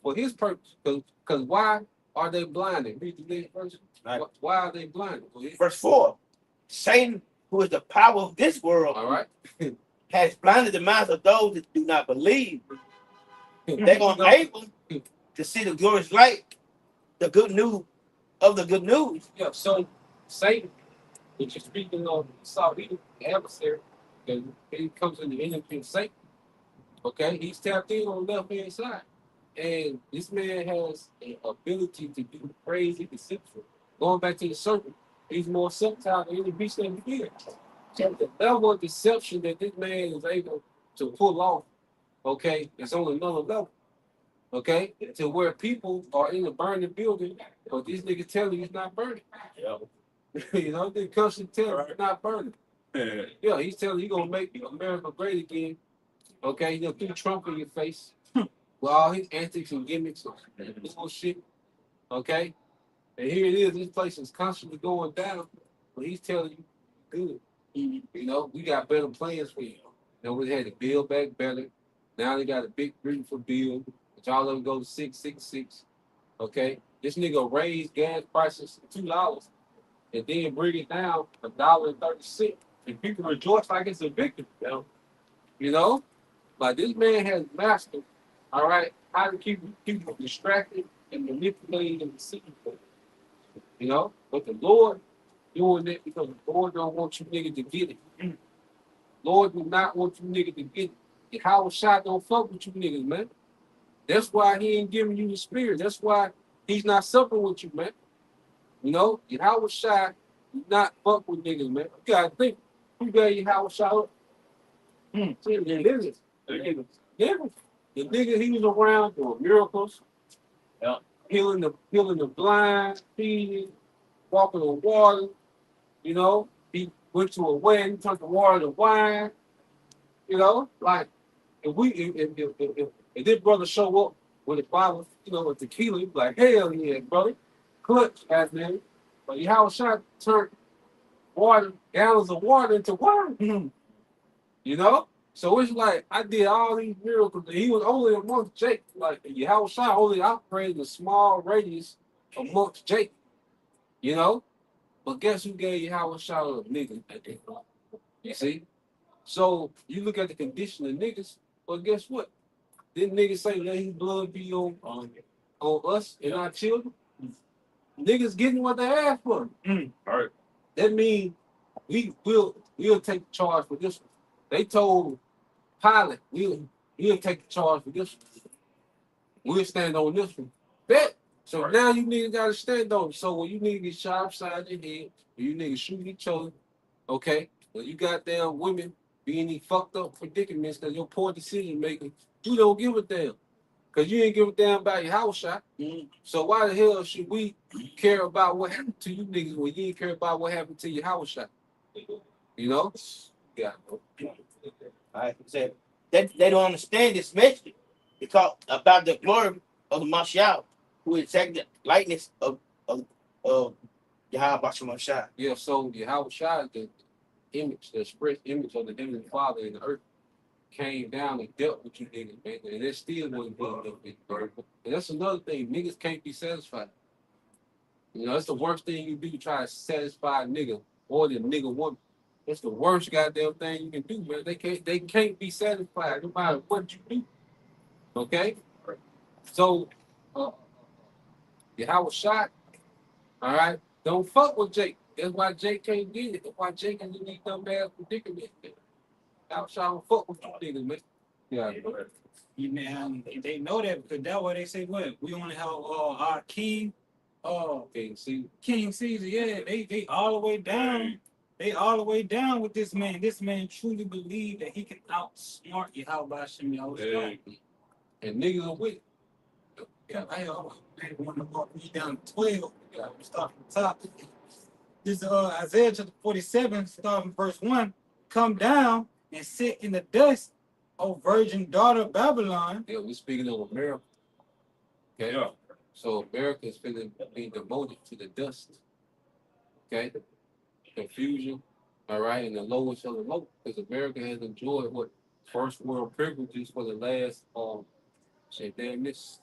for his purpose. Because why are they blinded? Read the next verse. Right. Why are they blinded? Verse 4, Satan, who is the power of this world, All right. has blinded the minds of those that do not believe. They're unable to see the glorious light, the good news of the good news. Yeah, so Satan, which is speaking of Esau, the adversary, and he comes in the enemy of Satan. Okay, he's tapped in on the left hand side. And this man has an ability to do crazy deception. Going back to the serpent, he's more subtle than any beast that we did. So the level of deception that this man is able to pull off, okay, is on another level. Okay, to where people are in a burning building, but these niggas tell you it's not burning. Yeah. You know, they constantly tell you it's not burning. Yeah, he's telling you gonna make America great again. Okay, he'll throw Trump in your face with all his antics and gimmicks and bullshit. Okay, and here it is. This place is constantly going down, but he's telling you good. You know, we got better plans for you. You know, we had to build back better. Now they got a big beautiful bill. Which all of them go to 666. Okay, this nigga raised gas prices to $2 and then bring it down $1.30, and people rejoice like it's a victory. You know, like this man has mastered, all right, how to keep people distracted and manipulated and deceived. You know, but the Lord doing that because the Lord don't want you niggas to get it. Lord do not want you niggas to get it. And Howard Shot don't fuck with you niggas, man. That's why he ain't giving you the spirit. That's why he's not supping with you, man. You know, and Howard Shot do not fuck with niggas, man. You gotta think, who gave you Howard Shot up? The niggas. The nigga he was around doing miracles. Yeah. healing the blind, feeding, walking on water. You know, he went to a wedding, turned the water to wine. You know, like if this brother show up with a bottle, with tequila, you be like, hell yeah, brother, clutch, as man. But how shot turned gallons of water into wine. You know? So it's like I did all these miracles. And he was only amongst Jake. Like Yahushua only operated a small radius amongst Jake. You know? But guess who gave Yahushua a nigga at that point? You see? So you look at the condition of niggas, well, guess what? Didn't niggas say let his blood be on us and our children? Niggas getting what they asked for. All right. That means we'll take charge for this one. They told Pilate, we'll take the charge for this one. We'll stand on this one. Bet. So now you niggas gotta stand on it. So when you niggas get shot upside your head, when you niggas shoot each other, okay, when you goddamn women be in these fucked up predicaments because your poor decision making, you don't give a damn. Because you ain't give a damn about your house shot. So why the hell should we care about what happened to you niggas when you ain't care about what happened to your house shot? You know? Yeah. I said they don't understand this message because about the glory of the Mashiach, who is the likeness of Yahweh Mashiach. Yeah, so your house shot, the image, the express image of the Heavenly Father in the earth came down and dealt with you niggas, man. And it still wasn't good enough. And that's another thing. Niggas can't be satisfied. You know, that's the worst thing you do, try to satisfy a nigga or the nigga woman. That's the worst goddamn thing you can do, man. They can't be satisfied no matter what you do. Okay? So Howard shot, all right. Don't fuck with Jake. That's why Jake can't get it. That's why Jake is in these dumbass predicament. Howard shot don't fuck with you niggas, man. Yeah. Man, they know that because that's why they say what we only have our king, King Caesar. Yeah, they all the way down. They all the way down with this man. This man truly believed that he can outsmart Yahweh Hashem Yahushua. And niggas are with it. Yeah, I want to walk me down to 12. Yeah, start from the top. This is Isaiah chapter 47, starting verse 1. Come down and sit in the dust, O virgin daughter of Babylon. Yeah, we're speaking of America. Okay. Yeah. So America is being demoted to the dust. Okay. Confusion. All right. And the lowest of the low. Because America has enjoyed what first world privileges for the last say damn this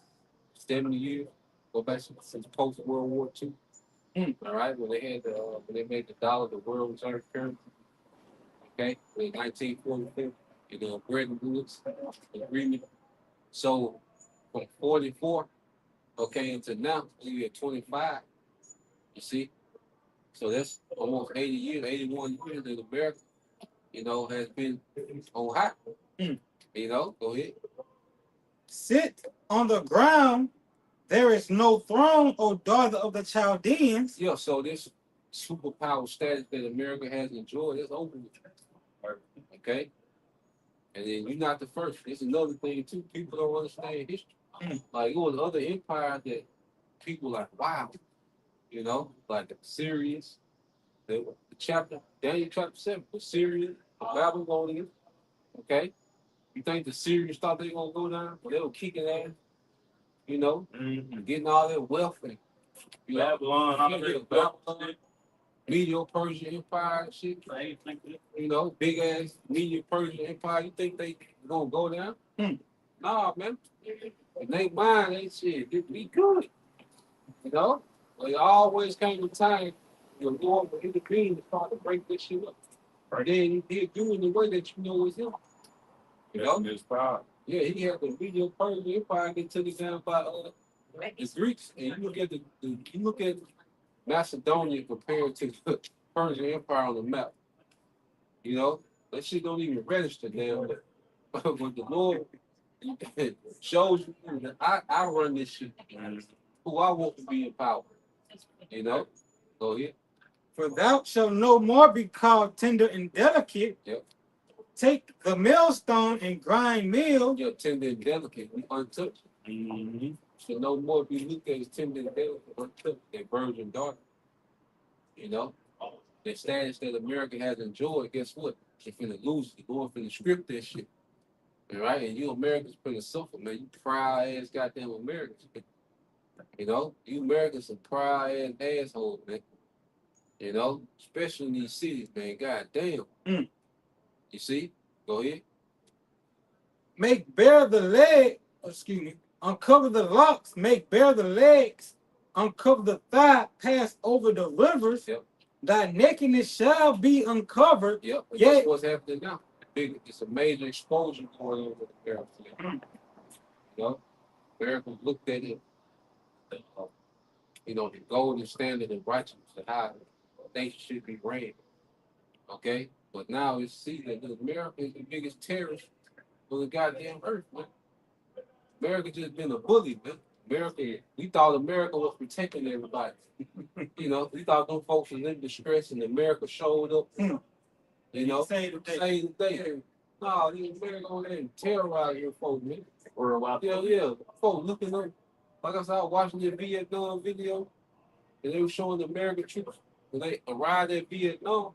70 years. Go back since post World War II. All right, when they had when they made the dollar the world reserve currency. Okay, in 1944, you know, Bretton Woods agreement. So from 44, okay, until now, we at 25. You see, so that's almost 80 years, 81 years that America, you know, has been on high. You know, go ahead. Sit on the ground. There is no throne, O daughter of the Chaldeans. Yeah, so this superpower status that America has enjoyed is over with. Okay? And then you're not the first. There's another thing too. People don't understand history. Like it was other empires that people like, wow, you know, like the Syrians, the chapter, Daniel chapter 7, the Syrians, the Babylonians. Okay? You think the Syrians thought they were gonna go down? They were kicking ass. You know, getting all that wealth and Babylon, Medo-Persian Empire and shit. You know, big ass Medo-Persian Empire. You think they gonna go down? Nah, man. If they mind, they shit, it be good. You know, they always came to time. The Lord will intervene to try to break this shit up. And then he'll do it in the way that you know is him. You know, yeah, he had the Medo-Persian Empire get took it down by the Greeks, and you look at Macedonia compared to the Persian Empire on the map. You know, that shit don't even register now. But when the Lord shows you that I run this shit, who I want to be in power. You know, go ahead. For thou shalt no more be called tender and delicate. Yep. Take the millstone and grind meal. You're tender and delicate, you untouched. So no more be looked at as timid and untook their virgin daughter. You know? The status that America has enjoyed, guess what? They finna lose it. They're going finna script that shit. All right? And you Americans finna suffer, man. You proud ass goddamn Americans. You know? You Americans some proud ass assholes, man. You know? Especially in these cities, man. God damn. Mm. You see? Go ahead. Make bare the leg, excuse me, uncover the locks, make bare the legs, uncover the thigh, pass over the rivers. Yep. Thy nakedness shall be uncovered. Yep. And Yeah. that's what's happening now. It's a major exposure going on with America. Mm. You know? America looked at it, you know, the golden standard of righteousness and how things should be ran. Okay? But now it's see that America is the biggest terrorist on the goddamn earth, man. America just been a bully, man. America, we thought America was protecting everybody. You know, we thought those folks was in distress and America showed up. Mm. You know, Say the day. say the day. No, America on there and terrorize your folks, man. Yeah. Folks looking up. Like I said, I was watching the Vietnam video and they were showing the American troops when they arrived at Vietnam.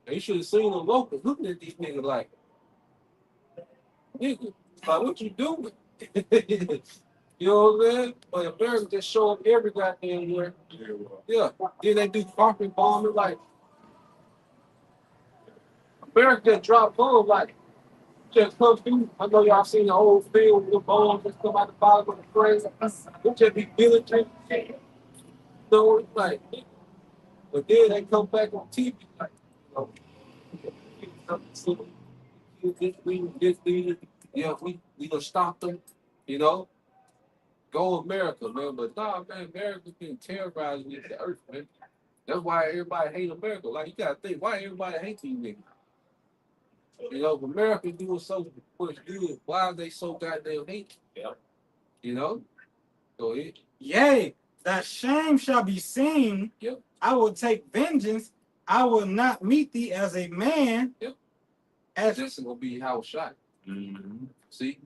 And you should have seen the locals looking at these niggas like, nigga, like what you doing? You know what I'm saying? But America just show up every goddamn where. Yeah. Then they do carpet bombing like America just drop bombs like just come through. I know y'all seen the old film with the bombs just come out the bottom of the frame. It just be military. You know, it's like, but then they come back on TV like, you know, this leader, yeah, we gonna stop them, you know. Go America, man. But nah, man, America's been terrorizing the earth, man. That's why everybody hate America. Like, you gotta think, why everybody hate these niggas? You know, if America doing so much good, why are they so goddamn hate? Yeah. You know? Go ahead. Yea, that shame shall be seen. Yep. I will take vengeance. I will not meet thee as a man. Yep. As This is gonna be house shot. See?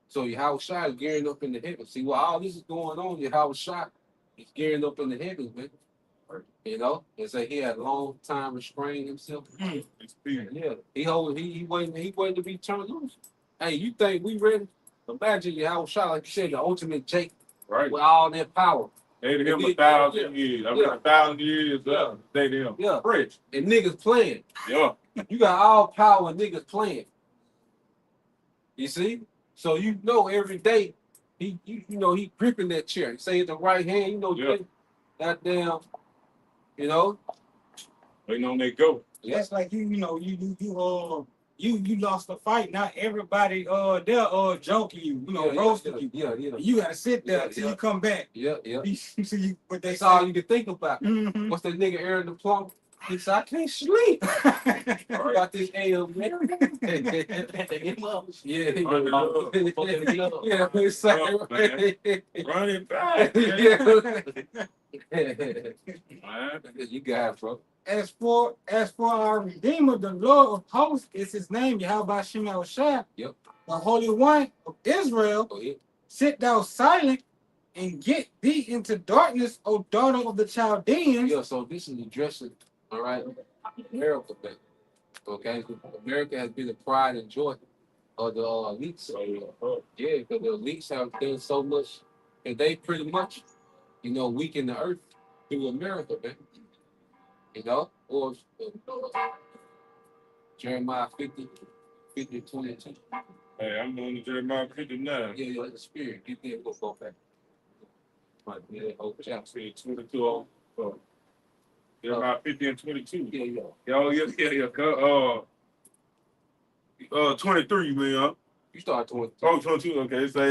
So your house shot is gearing up in the heavens. See, while all this is going on, your house shot is gearing up in the heavens, man. You know, and say he had a long time restraining himself. Yeah, he waiting to be turned loose. Hey, you think we ready? Imagine your house shot, like you said, the ultimate Jake Right. with all that power. They to him Yeah. 1,000 years. I mean, Yeah. 1,000 years. Yeah. They to him. Yeah. Fresh. And niggas playing. Yeah. You got all power and niggas playing. You see? So you know every day he gripping that chair. He say at the right hand, you know, Yeah. goddamn, you know. Waiting on they go. that's like you lost the fight. Not everybody they're joking you, roasting you. Yeah. You gotta sit there till you come back. Yeah. So you what they That's say. all you can think about. Mhm. What's that nigga Aaron the plumber? He said, I can't sleep. Got this AM, man. Yeah. Yeah, it's like, Running back. yeah. You got it, bro. As for our Redeemer, the Lord of hosts is his name, Yahweh Shem Shah. Yep. The Holy One of Israel. Go ahead. Sit thou silent and get thee into darkness, O daughter of the Chaldeans. Yeah, so this is addressing, all right, America, man. Okay, America has been the pride and joy of the elites. Yeah, because the elites have done so much, and they pretty much, weaken the earth through America, man. Or Jeremiah 50:22. Hey, I'm going to Jeremiah 59. Yeah, like the spirit. Get there, go back. Might be that whole chapter. See, 22 on. Jeremiah 50 and 22. Yeah. Yeah. 23, man. You start 22. Oh, 22. Okay. It say,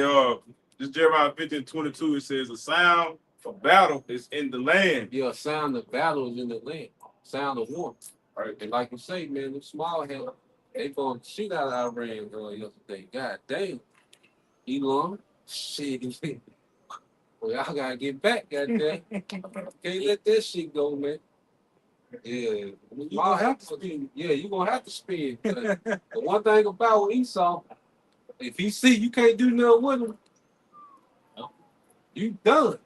this Jeremiah 50 and 22, it says, a sound of battle is in the land. Yeah, sound of battle is in the land. Sound of war. All right. And like you say, man, the small hell, they going to shoot out of Iran yesterday. God damn. Elon, shit. Well, y'all got to get back, goddamn. Can't let that shit go, man. Yeah. You gonna have to spin. Yeah, you going to have to spin. But the one thing about Esau, if he see you can't do nothing with him, You done.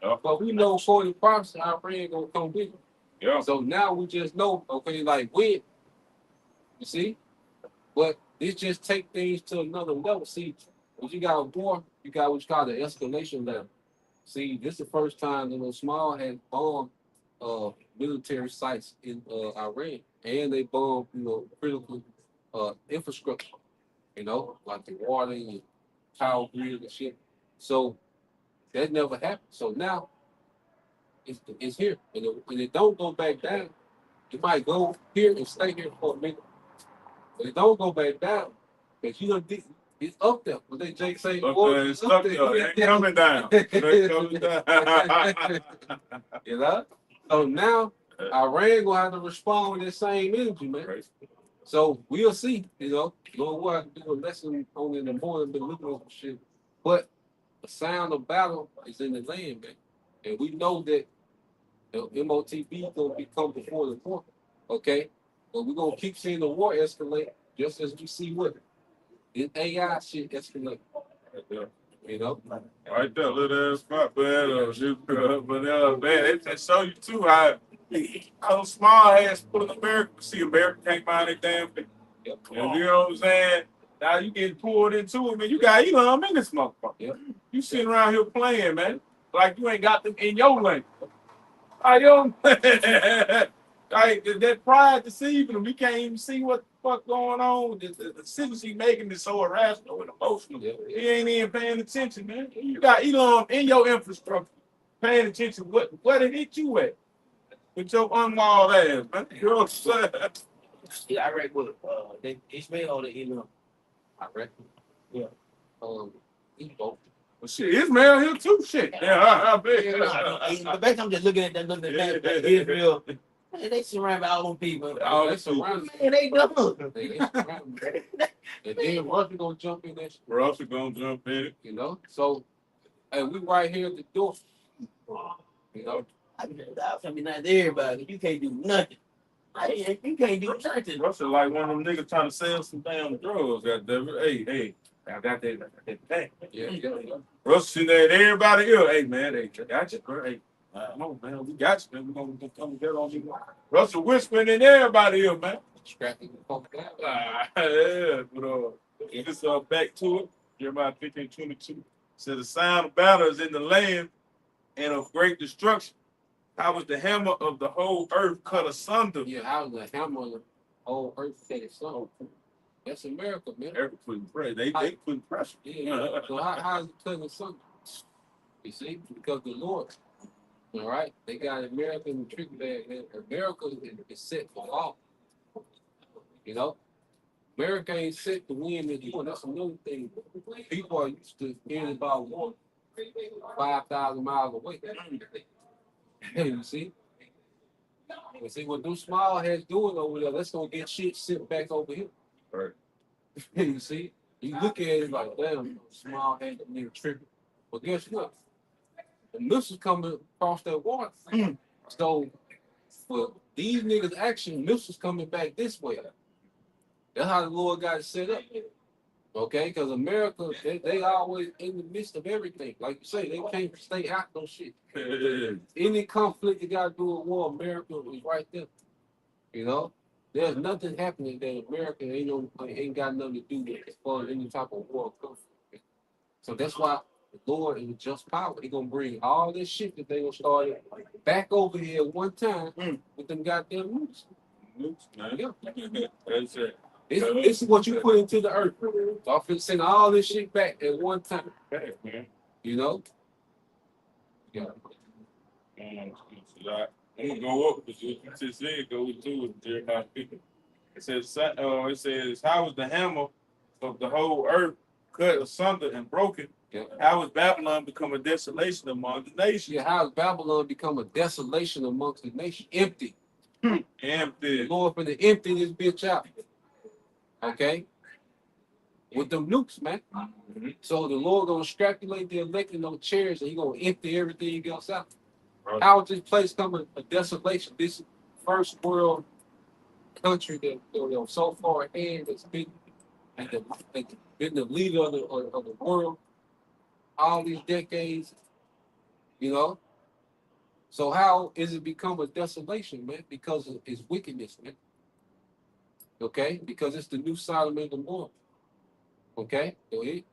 Yeah. But we know for the prophecy, our friend gonna come with it. Yeah. So now we just know, okay, like when, you see? But this just take things to another level. See, when you got a war, you got what you call the escalation level. See, this is the first time that those small had bombed military sites in Iran, and they bombed, critical infrastructure, like the water and power grid and shit. So that never happened. So now it's here, and it don't go back down. It might go here and stay here for a minute, but it don't go back down. Because it's up there. What they Jake say? Up "Boy, there, it's it's up there. It ain't coming down. It ain't coming down. You know? So now Iran gonna have to respond with that same energy, man. Right. So we'll see, Lord, what I can do a lesson on in the morning, been looking at some shit. But the sound of battle is in the land, man. And we know that the MOTB gonna become before the war. Okay? But we're gonna keep seeing the war escalate, just as we see what this AI shit escalate. You know? Right there, little ass spot, man. Man, it just show you too how small ass pulling America. See, America can't mind their damn thing. Yep. You know what I'm saying? Now you get pulled into it, man. You got Elon in this motherfucker. Yep. You sitting around here playing, man, like you ain't got them in your lane. I don't. Like that pride deceiving him. We can't even see what the fuck going on. The decisions he making is so irrational and emotional. Yeah. He ain't even paying attention, man. You got Elon in your infrastructure, paying attention. What it hit you at? With your unwalled ass, man. You know what I'm saying? Yeah, I read with they Ishmael or the Elon. I reckon. Yeah. He both. Well, shit, Ismail here too. Shit. Yeah, I bet. But basically, I'm just looking at that Israel. Man, they surround by all them people. Oh, They that's so surrounded. Man, they dumb. They surrounded. And then Russia gonna jump in that shit, Russell gonna jump in it. So, hey, we right here at the door. I mean, not everybody. You can't do nothing. You can't do nothing. Russell like one of them niggas trying to sell some damn drugs. Hey, I got that thing. Yeah. Russell sitting there and everybody else. Hey, man, hey, I got you, bro. Hey, come on, man. We got you, man. We're going to come together on you. Russell whispering in everybody else, man. Scrapping the fuck out. Yeah, but just back to it. Jeremiah 15:22 says the sound of battle is in the land and of great destruction. How was the hammer of the whole earth cut asunder? Yeah, how the hammer of the whole earth set it so. That's America, man. Every putting pressure. They putting pressure. Yeah. So how is it cutting asunder? You see, because the Lord, all right, they got America in the trick bag, man. America is set for all. America ain't set to win this war. That's another thing. People are used to hearing about war 5,000 miles away. You see? You see what those small heads doing over there? Let's go get shit sent back over here. Right. You see? You look at it like, damn, small head nigga tripping. But guess what? The missiles coming across that water. So for these niggas' action, missiles coming back this way. That's how the Lord got it set up. Okay, because America, they always in the midst of everything. Like you say, they can't stay out no shit. Any conflict that got to do with war, America is right there. There's nothing happening that America ain't got nothing to do with as far as any type of war conflict. So that's why the Lord is just power. He gonna bring all this shit that they gonna start back over here one time with them goddamn nukes. Yeah. That's it. This is what you put into the earth. So I'm finna send all this shit back at one time. Okay, man. Yeah. I'm gonna go up because you just said go to it, Jeremiah 50. It says, how was the hammer of the whole earth cut asunder and broken? Yeah. How was Babylon become a desolation among the nations? Yeah, how has Babylon become a desolation amongst the nation? Empty. The Empty. Lord finna empty this bitch out. Okay? With them nukes, man. So the Lord gonna scrapulate the elect in those chairs and he gonna empty everything else out. Right. How is this place coming a desolation? This first world country that so far ahead that's been the leader of the world all these decades, You know. So how is it become a desolation, man? Because of its wickedness, man. Okay, because it's the new Sodom and Gomorrah. Okay, go ahead.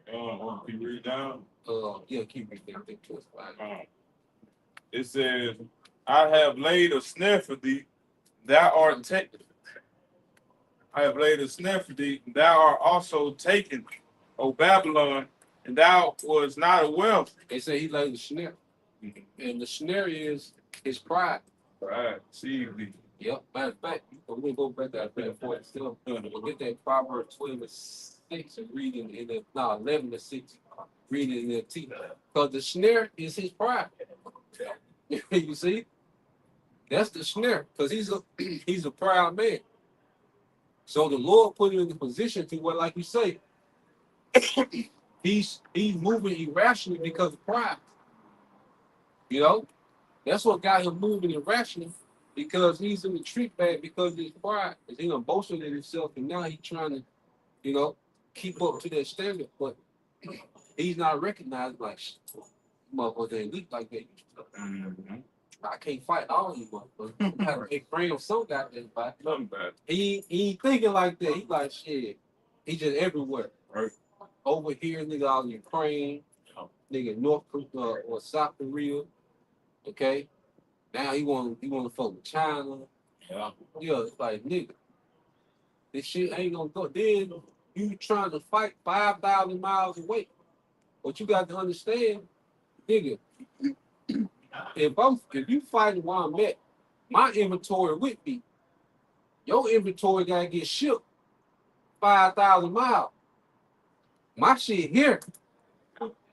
Can you read down? Yeah, keep reading. I think to us. It says, I have laid a snare for thee, thou art taken. I have laid a snare for thee, thou art also taken, O Babylon, and thou was not aware. They say he laid the snare, and the snare is his pride. Right, see thee. Yep. Matter of fact, we're gonna go back to that point still. We'll get that Proverbs 12:6 and reading in the 11:6, reading in the T. Because the snare is his pride. You see? That's the snare, because he's a proud man. So the Lord put him in the position to where, like you say, he's moving irrationally because of pride. You know, that's what got him moving irrationally, because he's in the trick bag because of his pride. He done boasted in himself, and now he's trying to, you know, keep up to that standard, but he's not recognized like motherfucker ain't weak like that. I can't fight all you motherfuckers. I gotta make friends some goddamn fight. Nothing bad. He ain't thinking like that. He like shit. He just everywhere. Right. Over here, nigga, all in Ukraine, nigga, North or South Korea. Okay. Now he want to fuck with China. Yeah. Yeah, it's like nigga, this shit ain't gonna go. Then you trying to fight 5,000 miles away. But you got to understand, nigga. If you fighting where I'm at, my inventory with me, your inventory gotta get shipped 5,000 miles. My shit here.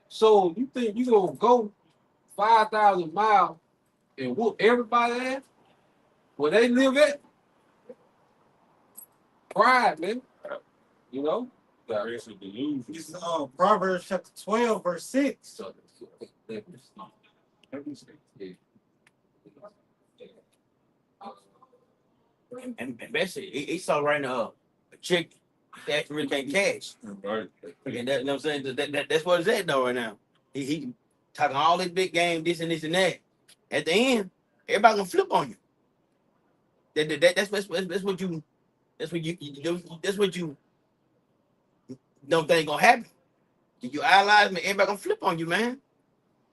So you think you gonna go 5,000 miles and whoop everybody ass where they live at? Pride, man. You know? It's a delusion. This is Proverbs chapter 12, verse 6. And basically, he saw right now a chick that really can't catch. Right. And that, you know what I'm saying? That's what it's at though right now. He talking all this big game, this and that. At the end, everybody gonna flip on you. That's what you don't think gonna happen. You allies, man, everybody gonna flip on you, man.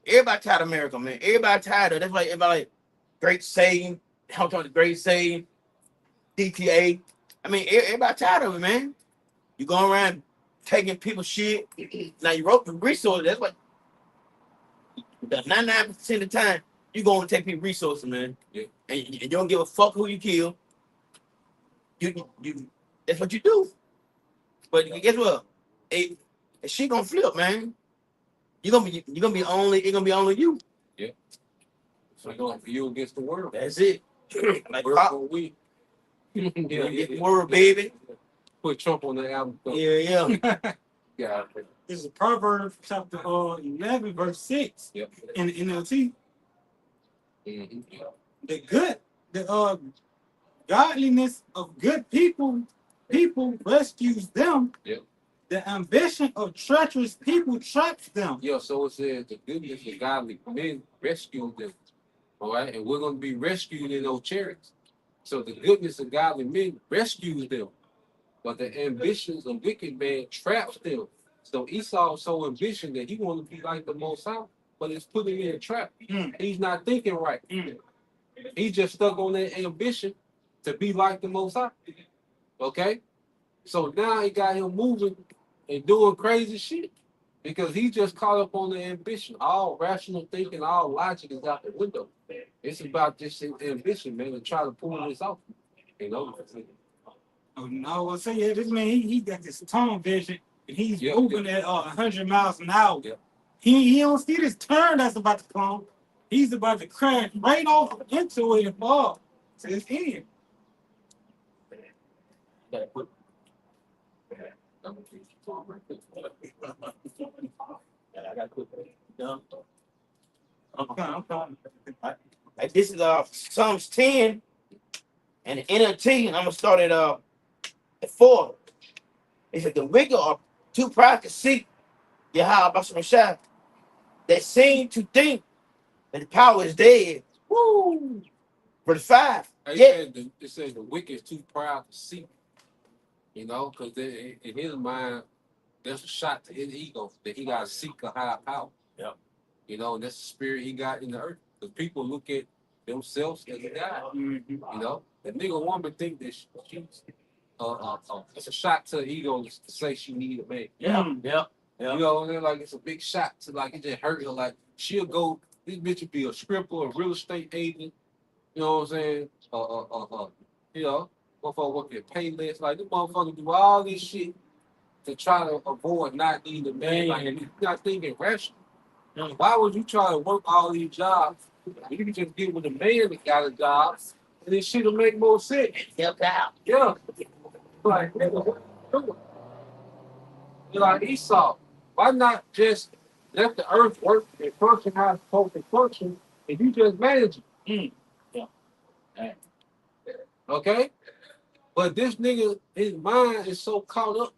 Everybody tired of America, man. Everybody tired of. That's why everybody like Great Saving. I'm talking Great Saving, DTA. I mean, everybody tired of it, man. You going around taking people's shit. Now you wrote the resources. That's what. 99% of the time, you going to take people's resources, man. Yeah. And you don't give a fuck who you kill. You that's what you do. But guess what? If she gonna flip, man. You're gonna be only. It's gonna be only you. Yeah. So you're going for you against the world. That's it. Like Word pop, for we. word, baby. Put Trump on the album. Yeah. Yeah. This is Proverbs chapter 11, verse 6 Yep. in the NLT. Mm-hmm. The godliness of good people rescues them. Yep. The ambition of treacherous people traps them. Yeah, so it says the goodness of godly men rescue them. All right, and we're going to be rescued in those chariots. So the goodness of godly men rescues them, but the ambitions of wicked man traps them. So Esau so ambitious that he want to be like the Most High, but it's putting him in a trap. He's not thinking right. He's just stuck on that ambition to be like the Most High. Okay, so now he got him moving and doing crazy shit because he just caught up on the ambition. All rational thinking, all logic is out the window. It's about this ambition, man, and try to pull this off. You know. Oh no, I say yeah, this man he got this tunnel vision and he's moving at 100 miles an hour. Yeah. He don't see this turn that's about to come. He's about to crash right off into it and fall to his end. Like this is Psalms 10 and the NLT, and I'm gonna start at 4. It said the wicked are too proud to seek Yahweh Bashem Shah. They seem to think that the power is dead. Woo! Verse 5. It Yeah. says the wicked is too proud to seek, you know, because in his mind, there's a shot to his ego that he got to seek a higher power. Yeah. You know, and that's the spirit he got in the earth. Because people look at themselves as a God. You know, the nigga woman think that she's it's a shot to the ego to say she need a man. Yeah. Yeah. You know, and then, like it's a big shot to like it just hurt her. Like she'll go, this bitch will be a stripper, a real estate agent. You know what I'm saying? You know, motherfucker working at Payless. Like this motherfucker do all this shit to try to avoid not needing a man. Like you're not thinking rational. Why would you try to work all these jobs? You can just get with a man that got a job, and this shit'll make more sense. Help out. Yeah. Like, nigga, what you doing? You're like Esau. Why not just let the earth work and function how it's supposed to function, and you just manage it? Yeah. Okay? But this nigga, his mind is so caught up,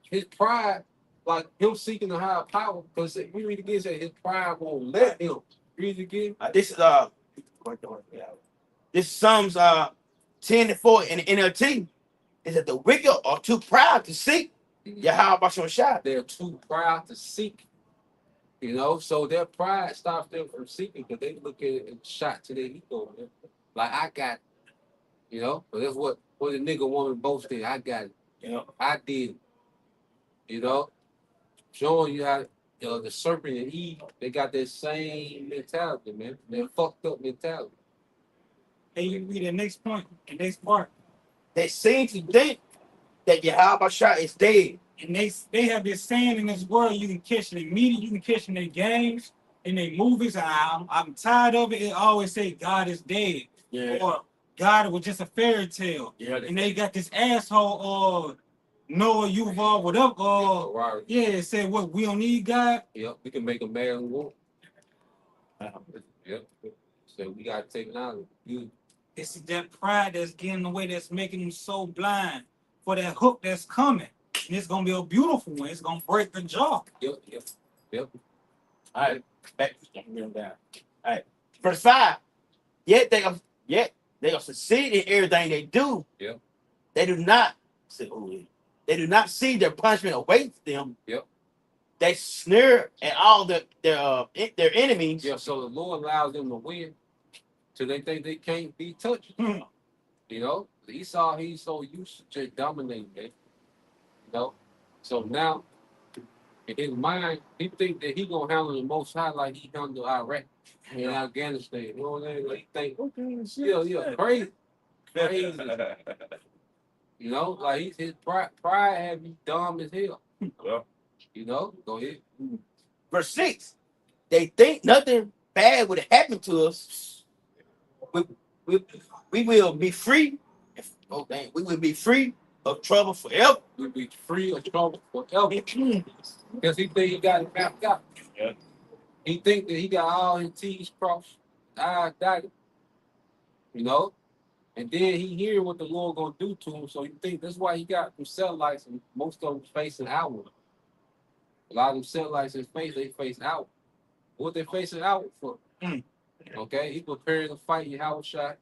his pride, like him seeking a higher power, because we read again, say his pride won't let him. Read it again. This is this is Psalms 10:4 in the NLT. Is that the wicked are too proud to seek Yahweh Bashon Shah. They're too proud to seek. You know, so their pride stops them from seeking because they look at it and shot to their ego. Man. Like I got it. You know, but that's what the nigga woman boasted. I got it. You know, I did it. You know, showing you how the serpent and Eve, they got that same mentality, man. That fucked up mentality. Hey, you read the next point, the next part. they seem to think that Yahweh Shah is dead. And they have this saying in this world, you can catch it in media, you can catch it in their games, in their movies. I'm tired of it. It always say God is dead. Yeah. Or God was just a fairy tale. Yeah. And they got this asshole Noah, Yuval, whatever. Right. Yeah, it said what we don't need God. Yep, we can make a man walk. Yep. So we got technology. It's that pride that's getting in the way, that's making them so blind for that hook that's coming. And it's gonna be a beautiful one. It's gonna break the jaw. Yep. All right. Back down. All right. Verse 5. Yet they are succeed in everything they do. Yep. They do not see their punishment awaits them. Yep. They sneer at all their enemies. Yeah, so the Lord allows them to win till they think they can't be touched. You know, Esau, he's so used to just dominating, man. You know, so now in his mind, he think that he gonna handle the Most High like he handled Iraq and Afghanistan. You know what I'm saying? Like he think, yeah, crazy. You know, like his pride have you dumb as hell. Yeah. You know, go ahead. Verse 6. They think nothing bad would happen to us. We will be free. We will be free of trouble forever. We'll be free of trouble forever. Because he think he got it mapped out. Yeah. He think that he got all his T's crossed, I's dotted. You know? And then he hear what the Lord gonna do to him. So you think that's why he got them satellites and most of them facing outward. A lot of them satellites they face out. What they facing out for? Okay, he preparing to fight Yahweh Shai.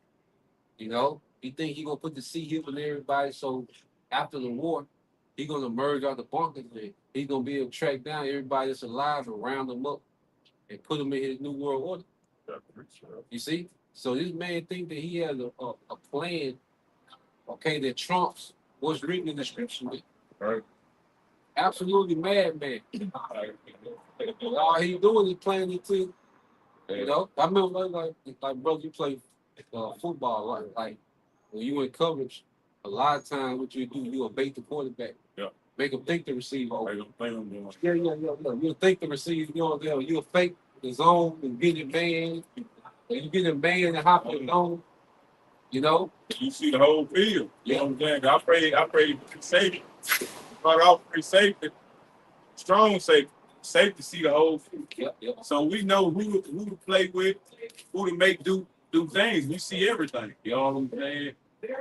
You know, he think he gonna put the sea hip on everybody. So after the war, he gonna merge out the bunkers and he's gonna be able to track down everybody that's alive and round them up and put them in his new world order. You see? So this man think that he has a plan, okay, that trumps what's written in the scripture. Right. Absolutely mad, man. All he doing is playing it too. You know, I remember like brother, you play football, like when you in coverage, a lot of times what you do, you'll bait the quarterback. Yeah. Make him think the receiver. Like I'm playing them. Yeah. You'll think the receiver, you'll fake the zone and get it man. And you get a man and hop in the zone, you know. You see the whole field. You know what I'm saying? I pray for safety. Start off pretty safety, strong safety. Safe to see the whole field. Yep. So we know who to play with, who to make do things. We see everything. You know what I'm saying?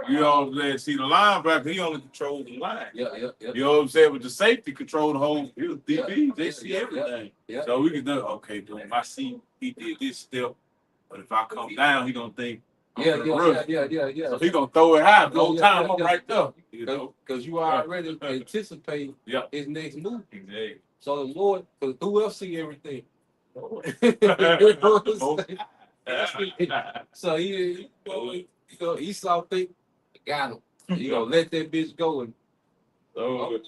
You know what I'm saying? See, the linebacker, he only controls the line. Yeah. You know what I'm saying? But the safety control the whole field. DB, they Yeah, see yeah, everything. yeah. So we can do, okay, dude, my seat, he did this step. But if I come down, he gonna think, I'm Yeah. gonna rush. Yeah. So he gonna throw it high the whole Yeah, time. yeah, I'm yeah. right there. You know? Because you already anticipate Yeah. his next move. Exactly. So the Lord, because who else see everything? You know what I'm saying? So Esau think, got him. You gonna let that bitch go and So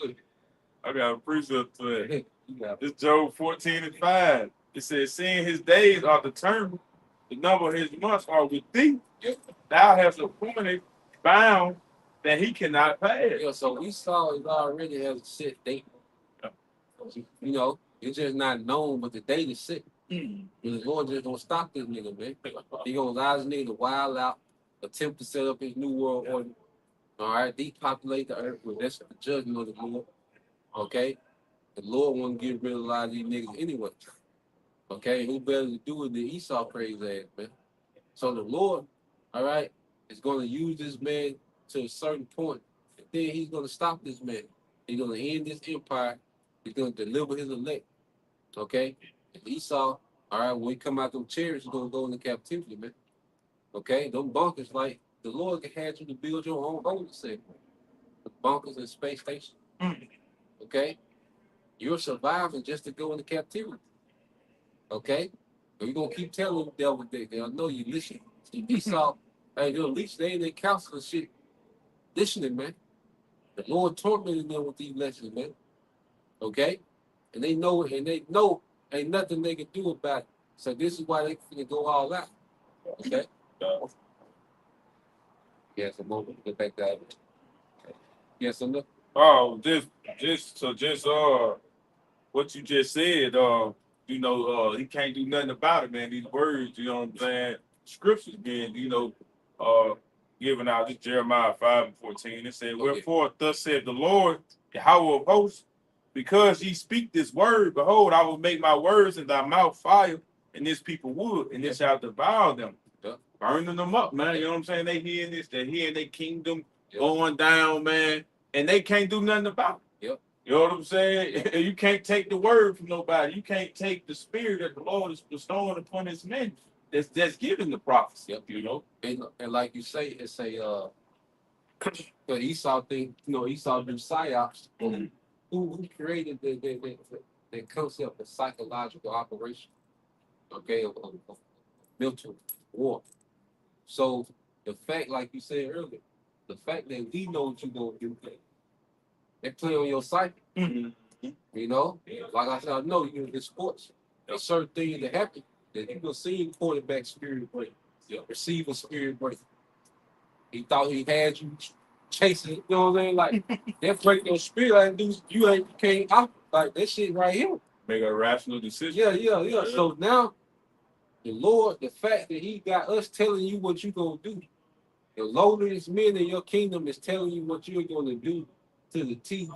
I got a precept to that. you got It's Job 14:5. It says, seeing his days are determined, the number of his months are with thee. Thou hast appointed bound that he cannot pass. yeah, so Esau is already has a set date. You know, it's just not known, but the date is set. And the Lord just gonna stop this nigga, man. He gonna allow this nigga to wild out, attempt to set up his new world order. All right, depopulate the earth. Well, that's the judgment of the Lord. Okay, the Lord won't get rid of a lot of these niggas anyway. Okay, who better to do it than Esau crazy ass, man? So the Lord, all right, is going to use this man to a certain point. And then he's going to stop this man. He's going to end this empire. He's going to deliver his elect. Okay? And Esau, all right, when he come out them chariots, he's going to go into captivity, man. Okay? Them bunkers, like, the Lord had you to build your own holy center. The bunkers and space station. Okay? You're surviving just to go into captivity. Okay? You're going to keep telling the devil that they'll know you listen. Esau, hey, at least they in their counsel and shit. Listening, man. The Lord tormenting them with these lessons, man. Okay? And they know ain't nothing they can do about it. So this is why they can go all out. Okay? Yes, a moment. Get back to it. Yes, or no? Oh, just what you just said, you know, he can't do nothing about it, man. These words, you know what I'm saying? Scriptures being, you know, given out. This Jeremiah 5:14. It said, Okay. wherefore thus said the Lord, Yahweh of hosts, because ye speak this word, behold, I will make my words in thy mouth fire, and this people wood, and it shall devour them. Yeah. Burning them up, man. You know what I'm saying? They hearing this, they hearing their kingdom Yeah. going down, man, and they can't do nothing about it. Yep. You know what I'm saying? You can't take the word from nobody. You can't take the spirit that the Lord is bestowing upon his men. That's giving the prophecy. Yep. You know. And like you say, it's a but Esau think, you know, Esau do psyops. Who created the concept of psychological operation? Okay, of mental war. So the fact, like you said earlier, the fact that we know what you're gonna do, they play on your psyche. You know, like I said, I know you in sports. There's certain things that happen that you gonna see quarterback spirit break, receiver spirit break. He thought he had you chasing, you know what I'm saying? Like that break your spirit, like you can't out like that shit right here. Make a rational decision. Yeah. So now the Lord, the fact that he got us telling you what you're gonna do, the lowliest men in your kingdom is telling you what you're gonna do to the T,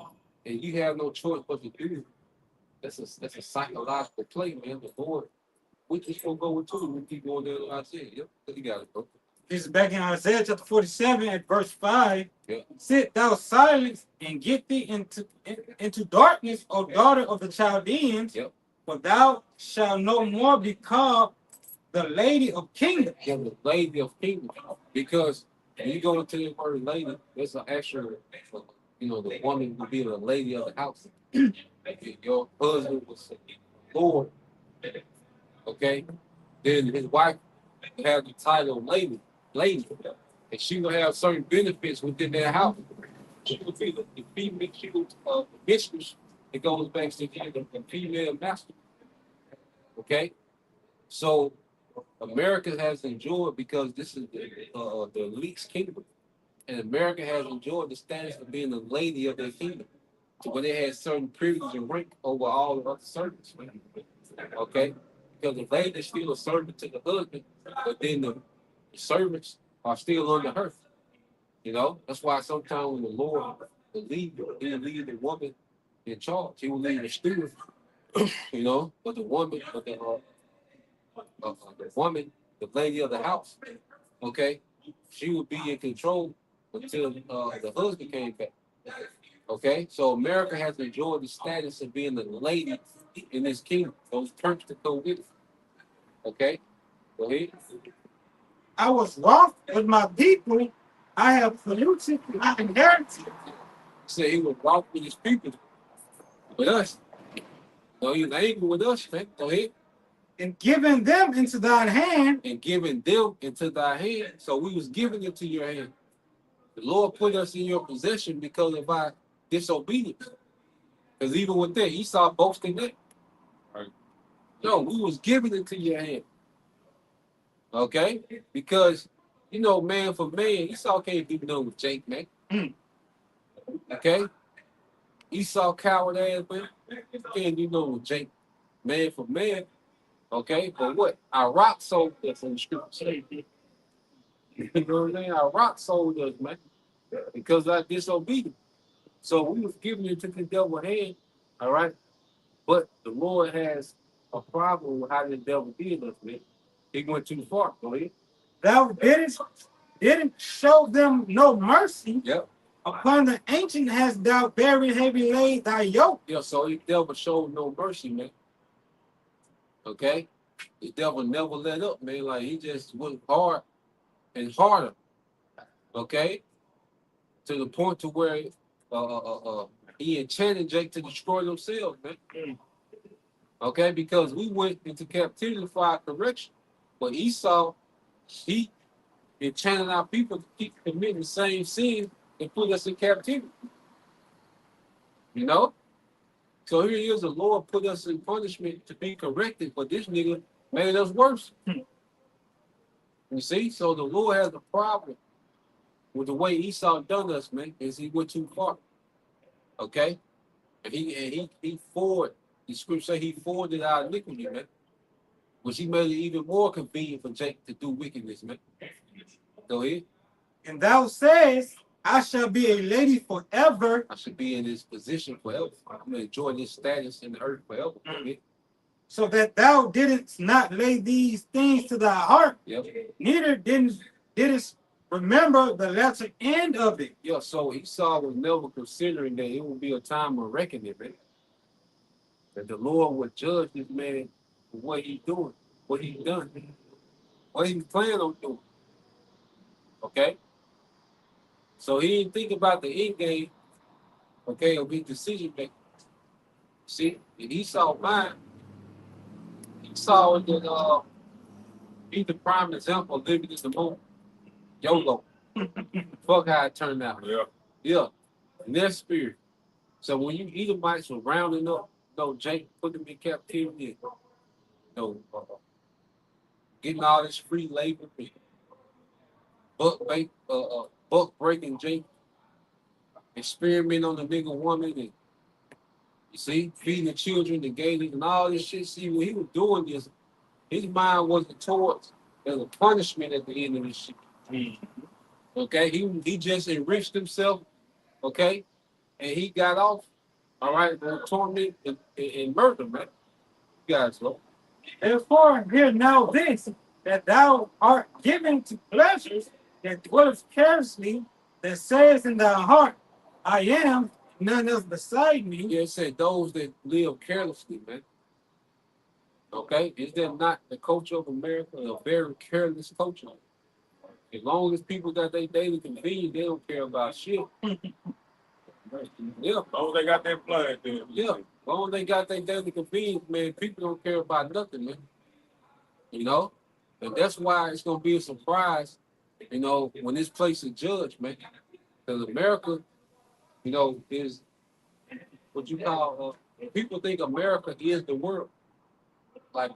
and you have no choice but to do it. That's a psychological play, man. The Lord, we just gonna go into it. We keep going down to Isaiah. Yep, you got it, bro. It's back in Isaiah chapter 47 at verse 5. Yeah. Sit thou silent and get thee into darkness, O daughter of the Chaldeans, Yep. for thou shalt no more be called the lady of kingdom. Yeah, the lady of kingdom. Because when you go into the word lady, there's an actual, you know, the woman will be the lady of the house. Your husband was Lord. Okay? Then his wife have the title lady. And she will have certain benefits within their house. She will be the female, she will the mistress. It goes back to the female master. Okay? So America has enjoyed, because this is the least kingdom, and America has enjoyed the status of being the lady of their kingdom, to where they had certain privilege and rank over all the other servants. Okay, because the lady is still a servant to the husband, but then the servants are still under her. You know, that's why sometimes when the Lord will lead the woman in charge, he will lead the steward. You know, but the woman, the woman, the lady of the house, okay, she would be in control until the husband came back. Okay, so America has enjoyed the status of being the lady in this kingdom. Those terms that go with it. Okay, go ahead. I was wroth with my people. I have polluted my inheritance. Say he was wroth with his people, with us. No, he's angry with us, man. Go ahead. And given them into thine hand. And giving them into thy hand. So we was giving it to your hand. The Lord put us in your possession because of our disobedience. Because even with that, Esau boasting that. Right. No, we was giving it to your hand. Okay? Because, you know, man for man, Esau can't do nothing with Jake, man. Okay? Esau coward ass, man. Can't do nothing with Jake. Man for man. Okay? But what? Our rock sold us in the scripture. You know what I'm saying? Our rock sold us, man. Because of our disobedience. So we was giving it to the devil hand, all right? But the Lord has a problem with how the devil did us, man. He went too far, go ahead. Thou didn't show them no mercy. Yep. Upon the ancient hast thou very heavy laid thy yoke. Yeah, so the devil showed no mercy, man. Okay? The devil never let up, man. Like, he just went hard and harder. Okay? To the point to where he enchanted Jake to destroy themselves, man. Okay, because we went into captivity for our correction. But Esau, he enchanted our people to keep committing the same sin and put us in captivity. You know? So here he is, the Lord put us in punishment to be corrected, but this nigga made us worse. You see? So the Lord has a problem with the way Esau done us, man, is he went too far. Okay? And he forwarded, the scripture say he forwarded our iniquity, man. Which he made it even more convenient for Jake to do wickedness, man. Go ahead. And thou sayest, I shall be a lady forever. I should be in this position forever. I'm gonna enjoy this status in the earth forever. Go ahead. So that thou didst not lay these things to thy heart, Yep. neither didst remember the latter end of it. Yeah, so Esau was never considering that it would be a time of reckoning, man. That the Lord would judge this man for what he's doing, what he's done, what he's planning on doing. Okay? So he didn't think about the end game, okay, of his decision making. See, and Esau mine, Esau is the he's the prime example of living in the moment. YOLO. Fuck how it turned out. Yeah. Yeah. In their spirit. So when you Edomites were rounding up, Jake, put them in captivity, getting all this free labor, buck breaking Jake, experiment on the nigga woman, and you see, feeding the children, the gays, and all this shit. See, when he was doing this, his mind wasn't towards as a punishment at the end of this shit. Okay, he just enriched himself, okay, and he got off, all right, on torment and murder, man. You guys know. Therefore, hear now this, that thou art given to pleasures that dwelleth carelessly, that says in thy heart, I am, none else beside me. Yeah, it said those that live carelessly, man. Okay, is that not the culture of America? A very careless culture. As long as people got their daily convenience, they don't care about shit. Yeah. As long as they got that blood, then. Yeah. As long as they got their daily convenience, man, people don't care about nothing, man. You know? And that's why it's gonna be a surprise, when this place is judged, man. Because America, is what you call people think America is the world. Like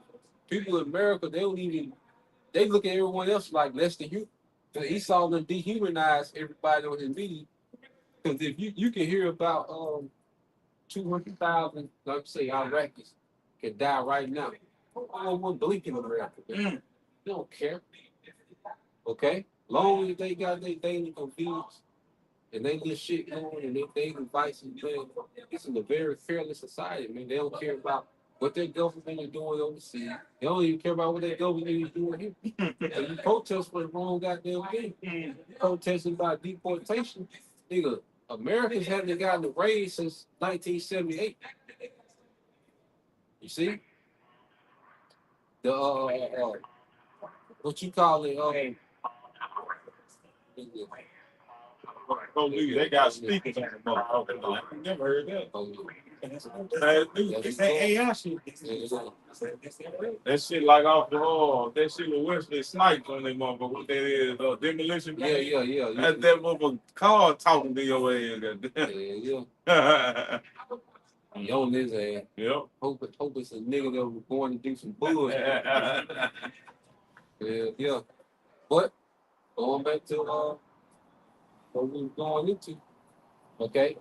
people in America, they look at everyone else like less than you. So Esau done dehumanized everybody on his media. Because if you can hear about 200,000, let's say Iraqis can die right now. No one blinking America. They don't care. Okay? Long as they got their daily convenience and they get shit going and their daily vices, man, it's in a very careless society, man. They don't care about what their government is doing overseas. They don't even care about what their government is doing here. And you protest for the wrong goddamn thing. You protesting about deportation. Nigga, Americans haven't gotten a raise since 1978. You see? The what you call it? Police, they got speakers on the motherfucker. I never heard that. They say AI shit. That shit like off the wall. That shit with Wesley Snipes on that motherfucker. What that is? Demolition. Yeah. That motherfucker car talking to your ass. Yeah. Yeah. He on his ass. Yep. Hope it's a nigga that was born to do some bullshit. Yeah. But going back to what we were going into, okay?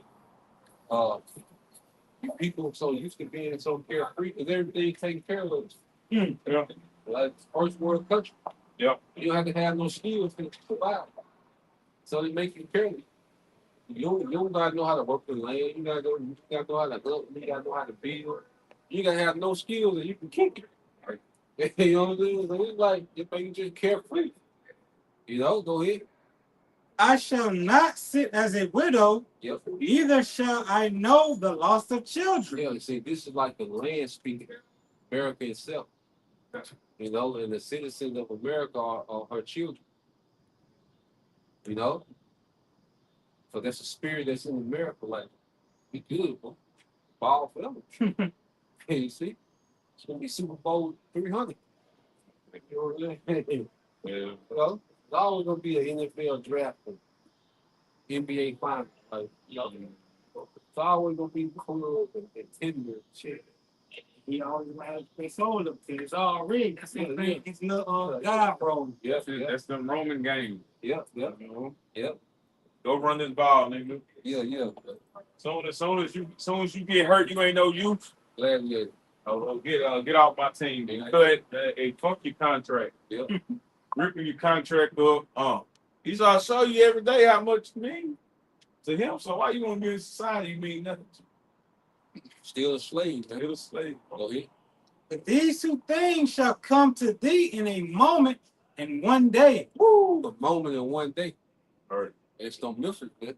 People so used to being so carefree because everything taken care of. Yeah. Like first world country. Yep. You don't have to have no skills to survive. So they make you careless. You don't gotta know how to work the land. You gotta know how to hunt. You gotta know how to build. You gotta have no skills and you can kick it. You know what I'm saying? So it's like if you just carefree. You know, go ahead. I shall not sit as a widow, Yep. neither shall I know the loss of children. Yeah, see, this is like the land speaking, America itself. You know, and the citizens of America are her children. You know? So that's a spirit that's in America. Like, be good, bro. Ball forever. You see? It's gonna be Super Bowl 300. You know what I mean? Yeah. You know? It's always gonna be an NFL draft and NBA final. Like, you know, it's always gonna be cool and tender shit. He always has they sold them to. It's all rigged. That's his little God bro. That's them Roman game. Yep. You know? Yep. Go run this ball, nigga. Yeah. Soon as you get hurt, you ain't no use. Glad Get off my team. And cut fuck your contract. Yep. Ripping your contract up. He's all show you every day how much you mean to him. So why you want to be in society? You mean nothing. Still a slave, man. You're a slave. Go ahead. But these two things shall come to thee in a moment and one day. Woo! A moment in one day. All right. It's gonna miss it, man.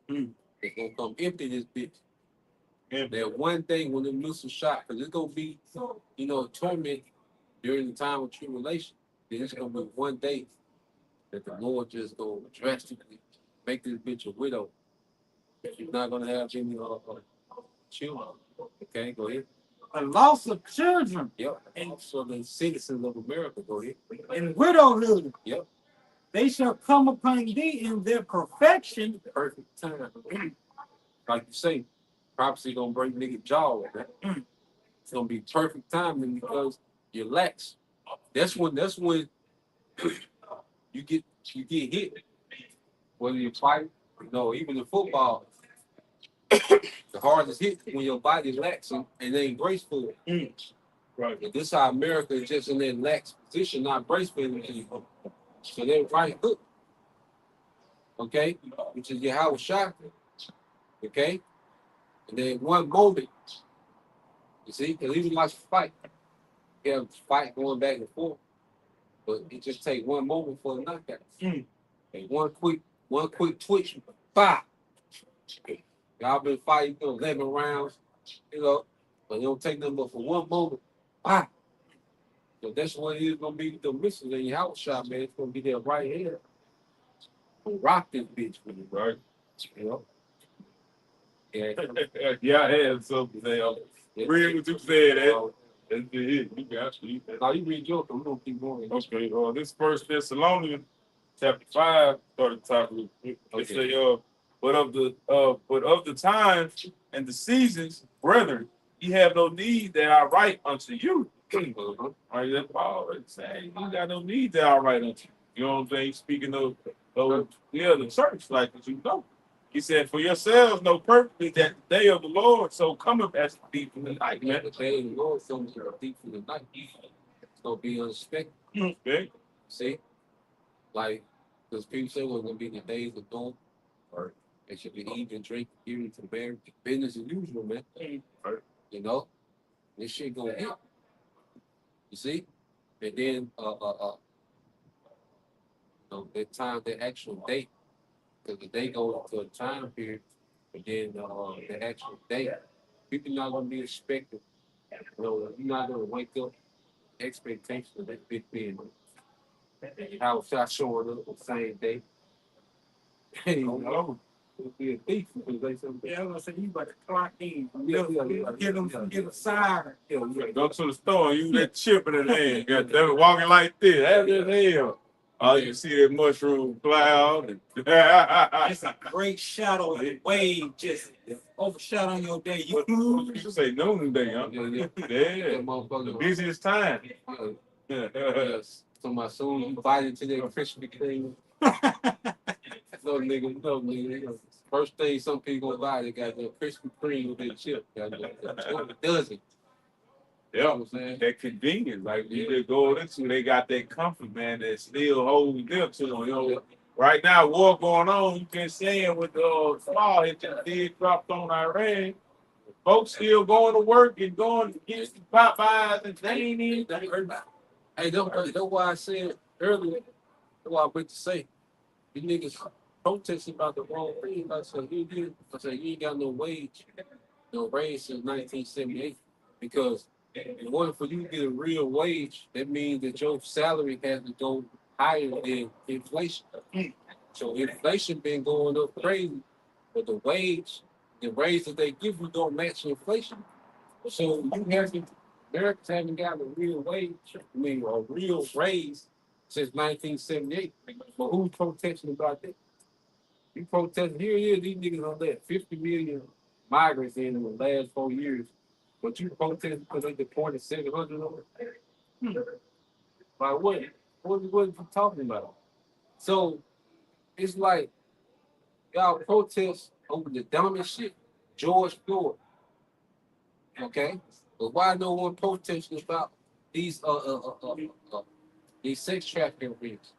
It's gonna come empty this bitch. Yeah. That one thing when the missile shot, because it's gonna be, torment during the time of tribulation. Then it's gonna be one day that the Lord just gonna drastically make this bitch a widow. She's not gonna have any children. Okay, go ahead. The loss of children Yep. And so the citizens of America, go ahead. and widowhood. Yep. They shall come upon thee in their perfection. Perfect time. Like you say, prophecy gonna break nigga jaw with that. It's gonna be perfect timing because you're lax. That's when you get hit. Whether you fight, even in football, the hardest hit when your body's laxing and they ain't graceful. Right. And this how America is just in that lax position, not graceful anymore. So they're right hook. Okay? Which is your Howard shot. Okay? And then one moment, you see, because even like fight, you have fight going back and forth, but it just take one moment for a knockout. And one quick twitch, bah! Y'all been fighting 11 rounds, but it don't take nothing but for one moment, bah! So that's what it is gonna be with the missiles in your house shot, man. It's gonna be there right here. Rock this bitch for you, Right. Yeah. Yeah, I had something to say. Read what you said, Ed. That's it. You got you. Now you read your, we're gonna keep going. Okay, this First Thessalonians chapter 5 started talking. They say, but of the times and the seasons, brethren, ye have no need that I write unto you. All right, that's Paul saying you got no need that I write unto you. You know what I'm saying? Speaking of the church, like he said, for yourselves know perfectly that the day of the Lord so cometh as a thief in the night, man. The day of the Lord comes as a thief in the night. It's gonna be unexpected. Okay. See? Like, because people say we're gonna be the days of dawn, or it should be eating, drinking, giving to bear. Business as usual, man. Right. This shit gonna hit. You see? And then that time, the actual date, because the day goes to a time period, and then the actual date, people not gonna be expecting. You're not gonna wake up expectation of that big being house shot showing up the same day. You know, it'll be a thief because they said, Yeah, I'm gonna say you about to clock in. Get Get a siren. Go to the store and use that chip in the hand. Got them walking like this. That's just hell. Oh, you see that mushroom cloud. It's a great shadow and wave just overshadowing your day. You should say noonday, huh? that Yeah. The motherfucker. busiest time. Yes. So my soon you bite into that Krispy Kreme. No nigga. First thing some people gonna buy, they got the Krispy Kreme with that chip. Got a dozen. You know what I'm saying? That convenience, like you just go into, they got that comfort, man, that still holds them to them. You know, right now, war going on. You can see it with the fall hit that did dropped on Iran. Folks still going to work and going to get some Popeyes and they ain't even. Hey, that's why I said earlier. That's why I went to say, you niggas protesting about the wrong thing. I said, you ain't got no wage, no raise since 1978 because. In order for you to get a real wage, that means that your salary has to go higher than inflation. So inflation been going up crazy, but the raise that they give you don't match inflation. So Americans haven't got a real wage, a real raise since 1978. But who's protesting about that? You protesting here, these niggas on that 50 million migrants in the last 4 years. But you protest because they deported 700 of them. Like what? What are you talking about? So it's like y'all protest over the dumbest shit. George Floyd. Okay? But why no one protesting about these sex trafficking rings?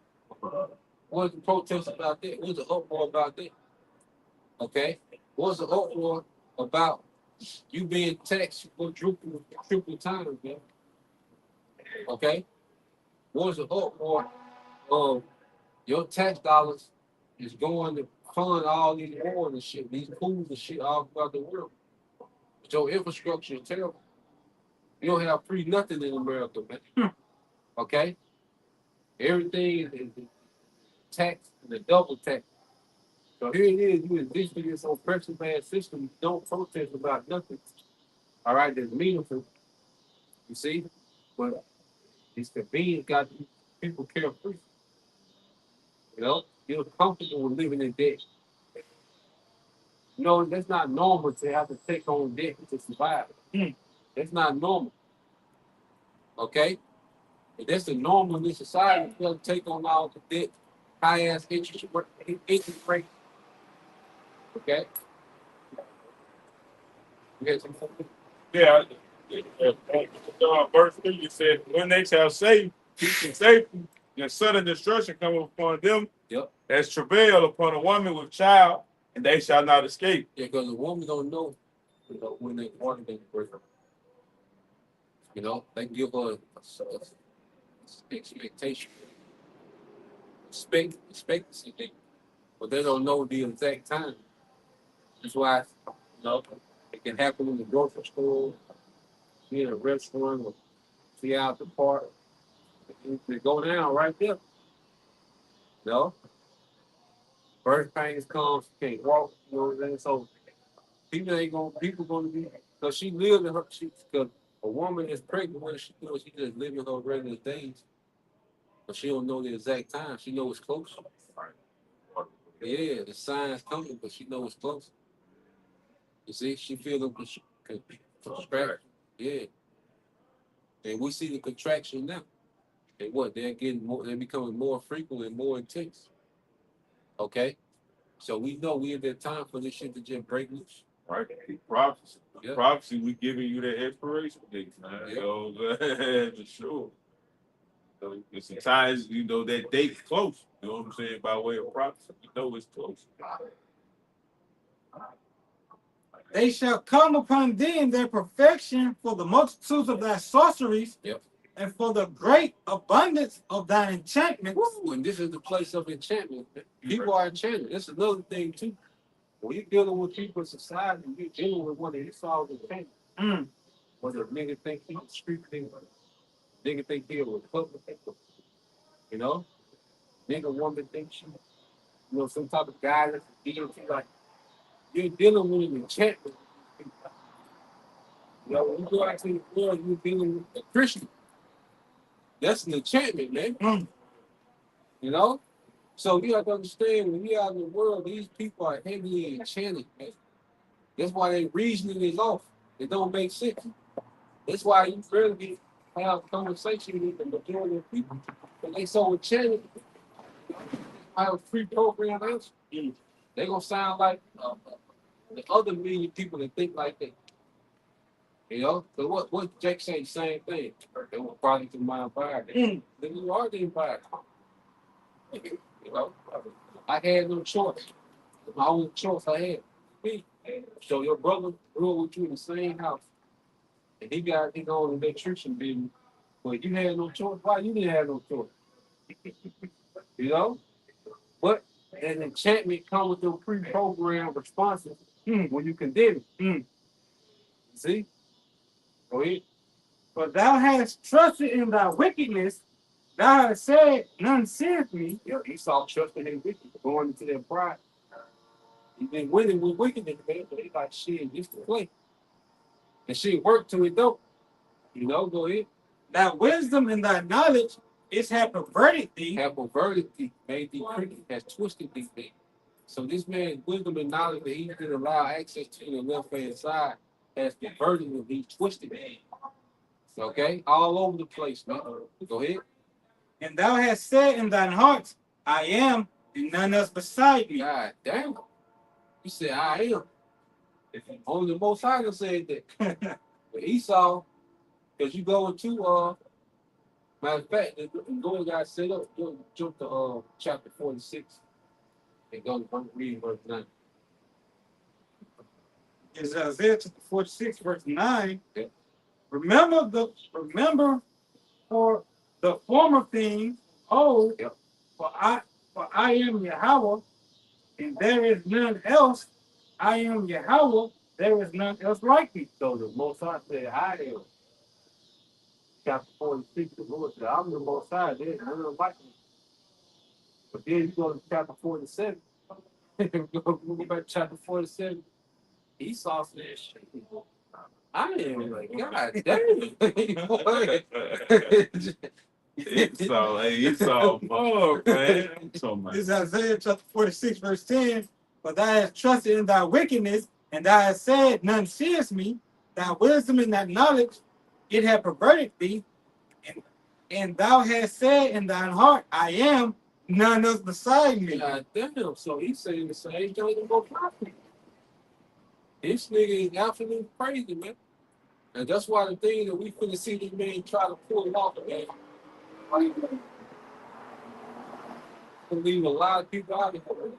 What's the protest about that? What's the uproar about that? Okay? What's the uproar about you being taxed for triple time, man? Okay? What's the uproar of your tax dollars is going to fund all these wars and shit, these pools and shit all throughout the world. But your infrastructure is terrible. You don't have free nothing in America, man. Okay? Everything is taxed and a double tax. So here it is, you envision this oppressive ass system, you don't protest about nothing. All right, that's meaningful. You see? But it's convenient, got people carefree. You know, you're comfortable with living in debt. You know, that's not normal to have to take on debt to survive. That's not normal. Okay? If that's the normal in this society, you have to take on all the debt, high ass interest rate. Okay? Yeah. Verse 3, you said, when they shall say, peace and safety, and sudden destruction come upon them, Yep. as travail upon a woman with child, and they shall not escape. Yeah, because the woman don't know, when they want to break her. You know, they give her a expectation, expectancy thing, but they don't know the exact time. That's why, it can happen in the grocery store, be in a restaurant, or see out the park. They go down right there. You know, birth pains comes, can't walk, you know what I'm saying? So people gonna be, because she lived in her, because a woman is pregnant when she just living her regular days, but she don't know the exact time. She knows it's close. Yeah, the signs coming, but she knows it's close. You see, she feel the contraction. Yeah, and we see the contraction now. And what they're getting more, they're becoming more frequent and more intense. Okay, so we know we in that time for this shit to just break loose. Right? Prophecy. Yeah. Prophecy, we giving you that expiration date, man. Yeah. So, for sure. So it's the times, that date's close. You know what I'm saying? By way of prophecy, you know it's close. They shall come upon thee in their perfection for the multitudes of thy sorceries. Yep. and for the great abundance of thy enchantments. Woo, and this is the place of enchantment. People are enchanted. That's another thing too. When you're dealing with people in society, you're dealing with one of Esau's enchantment. Mm. Whether a nigga think he's a street nigga think he a Republican, you know? Nigga woman think she, some type of guy that's guilty. Like, you're dealing with an enchantment. You know, when you go out to the world, you're dealing with a Christian. That's an enchantment, man. Mm. You know? So you have to understand when you're out in the world, these people are heavily enchanted, man. That's why their reasoning is off. It don't make sense. That's why you rarely have conversation with the majority of people. But they so enchanted, I have a pre-programmed answer. They gonna sound like the other million people that think like that. You know, so what Jake say? Same thing. They were probably to my environment. Then you are the environment. You know, I had no choice. My only choice I had. Me. So your brother grew up with you in the same house, and he got his own electrician business. But you had no choice. Why you didn't have no choice? You know, but an enchantment comes with your pre-programmed responses when you condemn it. See? Go ahead. For thou hast trusted in thy wickedness, thou hast said, none seeth me. Yeah, Esau trusted in wickedness, going into their pride. He been winning with wickedness, man, but he like shit, just to play. And shit work till it don't. You know, go ahead. Thy wisdom and thy knowledge is have perverted thee. Have perverted thee, made thee crooked, has twisted thee, man. So this man's wisdom and knowledge that he didn't allow access to the left hand side has perverted him, he twisted him. Okay? All over the place, man. Go ahead. And thou hast said in thine heart, I am, and none else beside me. God damn. You said, I am. Only the Most High said that. But Esau, because you go into, matter of fact, the Lord got set up, jump to chapter 46 and go to reading verse 9. It's Isaiah chapter 46, verse 9. Yeah. Remember for the former things, Yep. for I am Yahweh, and there is none else. I am Yahweh, there is none else like me. So the Most High said, I am. Chapter 46, the Lord said, I'm the Most High, there's none like me. But then you go to chapter 47. Go back to chapter 47. Esau said, shit. I am like, God damn. Esau, oh man. So This is Isaiah chapter 46, verse 10. For thou hast trusted in thy wickedness, and thou hast said, none seeth me. Thy wisdom and thy knowledge, it hath perverted thee. And thou hast said in thine heart, I am, none else beside me. God damn. So he's saying the same thing about prophet. This nigga is absolutely crazy, man. And that's why the thing that we finna see this man try to pull it off, man. Like, leave a lot of people out of here.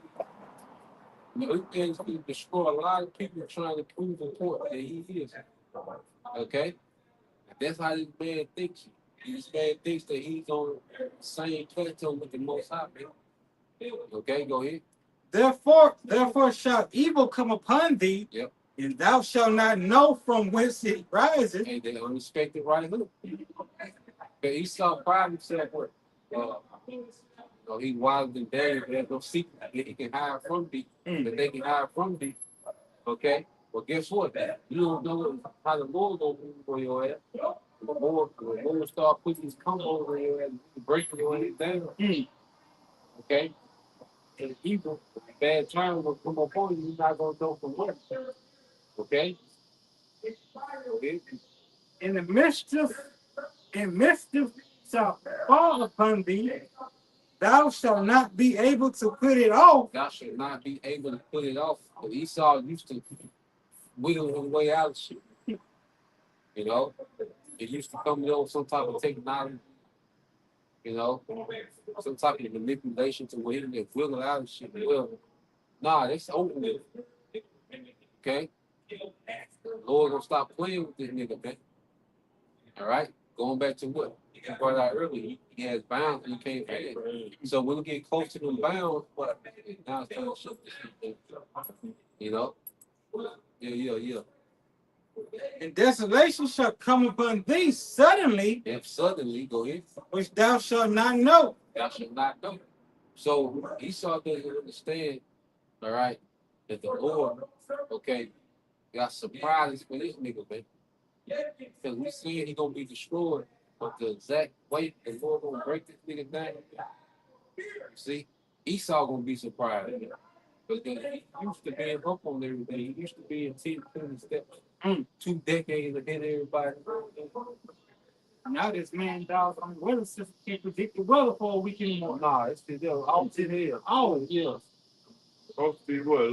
You know, this man's gonna destroy a lot of people trying to prove the point that he is. Okay? That's how this man thinks. This man thinks that he's on the same plateau with the Most High, man. Okay, go ahead. Therefore shall evil come upon thee, Yep. and thou shalt not know from whence it rises. And they unexpected right hook. But Esau pride himself what? He's wiser than Daniel, but there's no secret that he can hide from thee, that they can hide from thee. Okay? Well, guess what? You don't know how the Lord gonna move for your ass. The Lord start putting his combo over your ass, breaking your ass down. Okay? And evil, bad time will come upon you, you're not gonna know from where. Okay? Okay? And the mischief shall fall upon thee. Thou shalt not be able to put it off. Thou shalt not be able to put it off. But Esau used to wiggle his way out of shit. You know? It used to come with some type of technology. You know? Some type of manipulation to where he can wiggle out of shit. Well, nah, that's open with it. Okay? The Lord gonna stop playing with this nigga, man. All right? going back to what you brought out earlier, he has bounds and you can't pay it. So when we get close to them bounds, what now it's time to shut this shit down. You know? Yeah. And desolation shall come upon thee suddenly, If suddenly go ahead, which thou shalt not know. thou shalt not know. So Esau doesn't understand, all right, that the Lord, okay, got surprises for this nigga, man. Because we see he gonna be destroyed, but the exact way the Lord gonna break this nigga down. See, Esau gonna be surprised. Because he used to being up on everything. He used to be in 10, 20 steps, 2 decades ahead of everybody. Now this man, dog, I'm weather system can't predict the weather for a week anymore. Nah, it's still out in here. Oh, Yeah. Supposed to be what?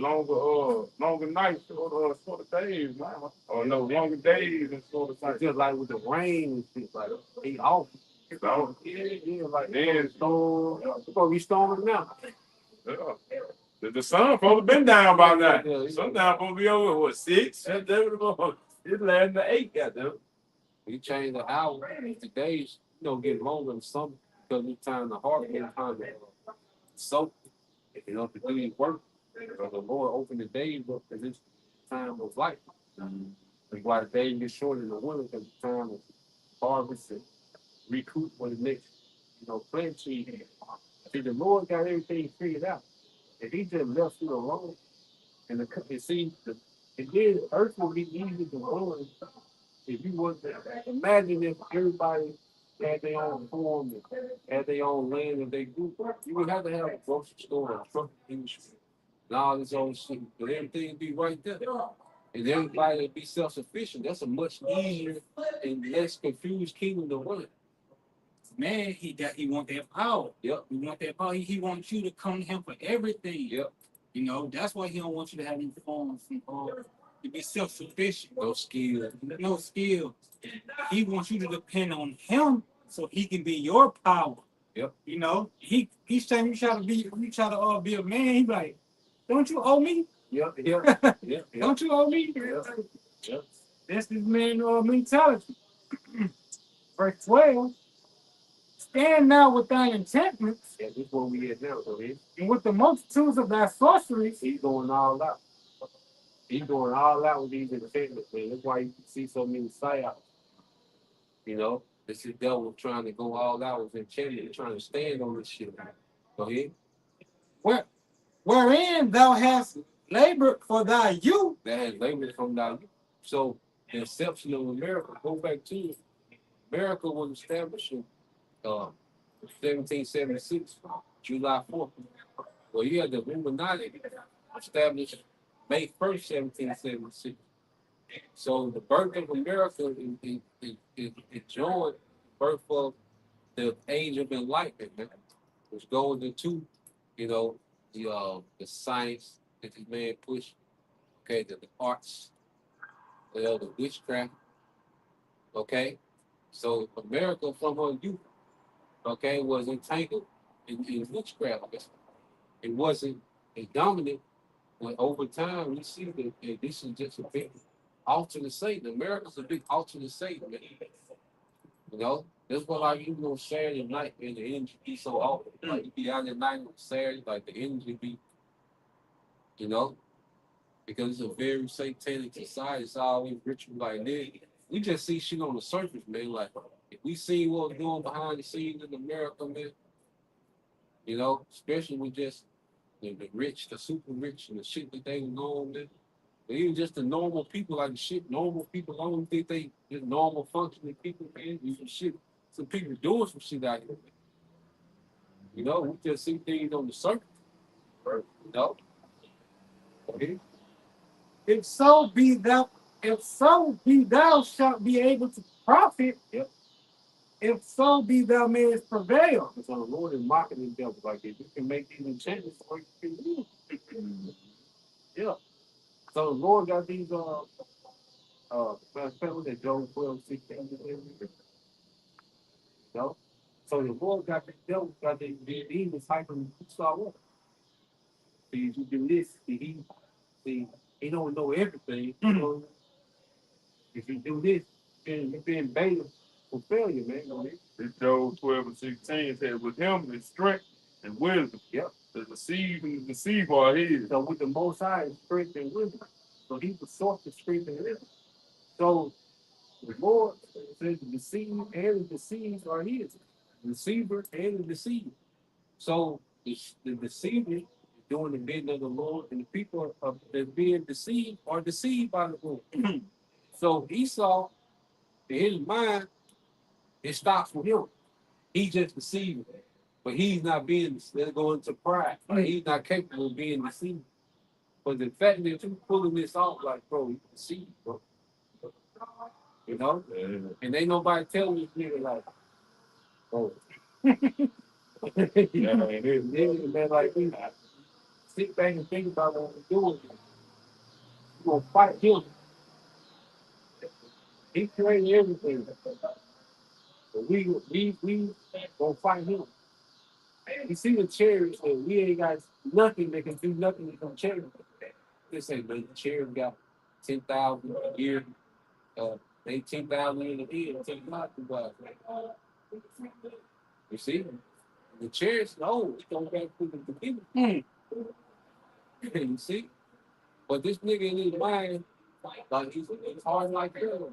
Longer nights or shorter days, man. Or no, longer days and shorter It's nights. just like with the rain and shit, like he off. So, Yeah, like then, storm. It's supposed to be storming now. yeah. The sun supposed to been down by now. Yeah. Sundown supposed to be over what 6, 7, 8. It's lasting to 8, goddamn. We change the hour. The days, get longer in summer because it's time to harvest, it's time to soak, to do your work. So the Lord opened the days up for this time of life. That's why the days get shorter in the winter because the time of harvest and recoup for the next, plant season. See, the Lord got everything figured out. If he just left you alone, and then earth would be easy to run if you was to imagine if everybody had their own form and had their own land and they grew, you would have to have a grocery store, a truck industry, and all this old shit. But everything would be right there. And everybody would be self-sufficient. That's a much easier and less confused kingdom to run. man, he want that power. Yep. He want that power. He wants you to come to him for everything. Yep. That's why he don't want you to have any forms to be self-sufficient. No skill. No skill. He wants you to depend on him so he can be your power. Yep. Each time you try to be a man, he be like, don't you owe me? Yep. Don't you owe me? Yep. That's this man mentality. Verse 12. Stand now with thy enchantments, Yeah, this is where we at now, so and with the multitudes of thy sorceries. he's going all out. He's going all out with these enchantments, man. That's why you see so many psyops. This is devil trying to go all out with enchantment, trying to stand on this shit. Go ahead. Wherein thou hast labored for thy youth. That has labored from thy youth. So the inception of America, go back to it. America was established in 1776, July 4th. Well, you had the Illuminati established May 1st, 1776. So the birth of America is joined the birth of the age of enlightenment, which goes into, the science that this man pushed, okay, the arts, the witchcraft, okay. So America from her youth, okay, was entangled in witchcraft. It wasn't as dominant, but over time we see that this is just a big altar to Satan. America's a big altar to Satan, man. That's what Saturday night, man, the energy be so off. Like you be out at night on Saturday, like the energy be, because it's a very satanic society. It's always ritual like this. We just see shit on the surface, man. Like if we see what's going behind the scenes in America, man, especially with just the rich, the super rich, and the shit that they know, man. But even just the normal people, like the shit, normal people, I don't think they just normal functioning people, man. Some shit, some people doing some shit out here. We just see things on the surface. Okay. If so be thou shalt be able to profit. Yep. If so be thou mayest prevail. So the Lord is mocking the devil. Like if you can make these enchantments, or you can do it. Yeah. So the Lord got these that Job 12:16. So the Lord got the devil got the demons hyping Esau up. See, you do this, he don't know everything. If you do this, you've been baited for failure, man. This Job 12:16 said, with him is strength and wisdom. Yep. The deceive and the deceive are his. So with the Most High is strength and wisdom. So he was sought to strength and wisdom. So the Lord says the deceived and the deceived are his. The deceiver and the deceived. So the deceiver is doing the bidding of the Lord, and the people that's being deceived are deceived by the Lord. So Esau, in his mind, it stops with him. He's just deceiving. But he's not being, let's go into pride. Like, he's not capable of being deceived. But the fact that you pulling this off, like, bro, you deceived, bro. You know? And ain't nobody telling this nigga, like, bro. Man, like, we sit back and think about what we're doing. We're going to fight him. He created everything. But we going to fight him. You see the chariots, and we ain't got nothing that can do nothing to them chariots. This ain't the chariot got 10,000 a year, 18,000 in a year, 10,000. You see, the chariots, no, it's going back to the beginning. You see, but this nigga in his mind, like he's hard like hell.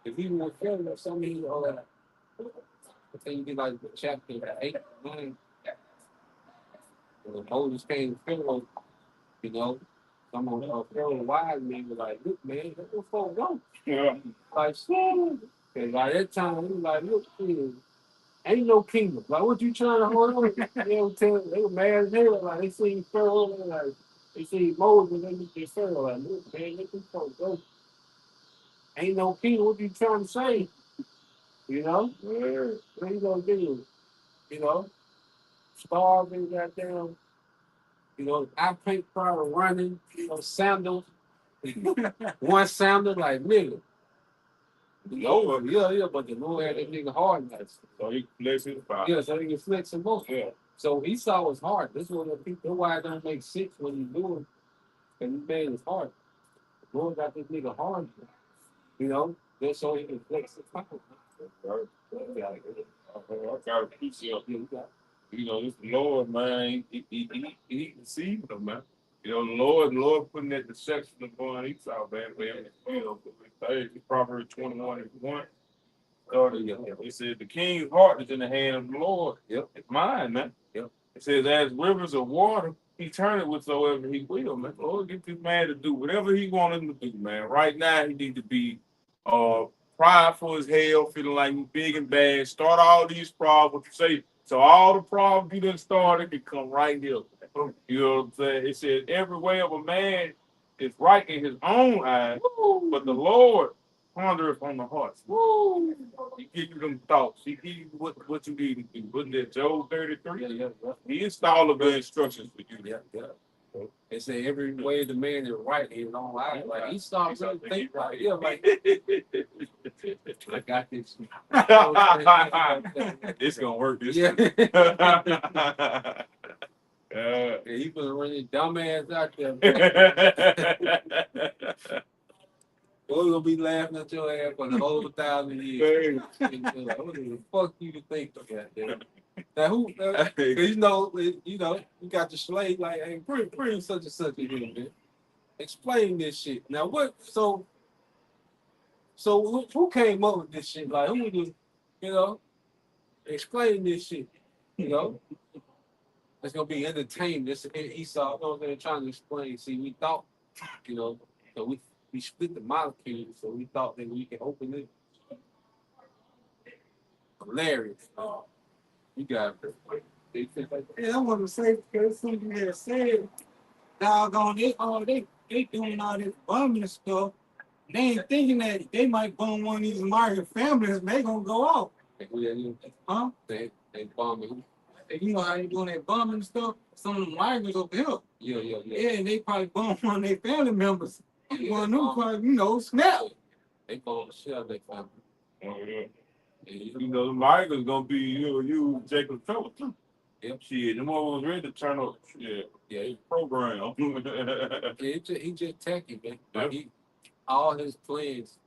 If he was failure, some of his, I think you like chapter 8, 9. When Moses came to Pharaoh, you know, some of Pharaoh wise men were like, look, man, let those folks go. Yeah. Like, and by that time, he was like, look, man, ain't no kingdom. Like, what you trying to hold on? They were mad as hell. Like, they seen Pharaoh, like, they seen Moses, and they looked at Pharaoh, like, look, man, let these folks go. Ain't no kingdom. What you trying to say? You know? What you gonna do? You know? Starving, goddamn. You know, I paint prior running, you know, sandals. One sandal, like, nigga. Lord. Yeah, but the Lord had that nigga hard nuts. So he bless his power. Yeah, so he can flex some more. Yeah. So Esau was hard. This is what the people, that's why it don't make sense when you do it. And he made his hard. The Lord got this nigga hard, you know, just so he can flex his power. I got a piece of, Yeah, you got it. you know, this Lord, man, he deceived them, man. You know, the Lord putting that deception upon Esau, man, for him to, you know, Proverbs 21:1. It said, the king's heart is in the hand of the Lord. Yep. It's mine, man. Yep. It says, as rivers of water, he turn it whatsoever he will, man. Lord, get this man to do whatever he want him to do, man. Right now, he need to be prideful as hell, feeling like he's big and bad. Start all these problems, what you say. So all the problems you done started can come right here. You know what I'm saying? It says, every way of a man is right in his own eyes, but the Lord pondereth on the hearts. Woo! He give you them thoughts. He give you what you need to do. Wasn't that Job 33? Yeah. He installed the instructions for you. Yeah. They say every way the man is right in his own eyes. Like Esau really think like, yeah, like I got this. It's gonna work. Yeah. Yeah. He was running dumbass out there. Boy, gonna be laughing at your ass for the whole 1,000 years. Like, what the fuck you think of that? Now who? You know, you got the slave like, hey, bring such and such in here, man. Explain this shit. Now what? So who came up with this shit? Like who was, you know, explain this shit. You know, it's gonna be entertainment. This Esau, you know, they're trying to explain. See, we thought, you know, so we split the molecules, so we thought that we could open it. Hilarious. You got it. Yeah, I want to say because something had said, doggone, they doing all this bumming stuff. They ain't thinking that they might bum one of these American families and they gonna go off. Huh? They bombing. You know how you doing that bumming stuff? Some of them migrants over here. Yeah. Yeah, and they probably bum one of their family members. One of them probably, snap. They bomb the shit out of their family. Oh, yeah. You know, the migrants gonna be you Jacob Trevor too. Yep. Shit, them was ready to turn up. Yeah, it's program. Yeah, he just tacky, man. Like all his plans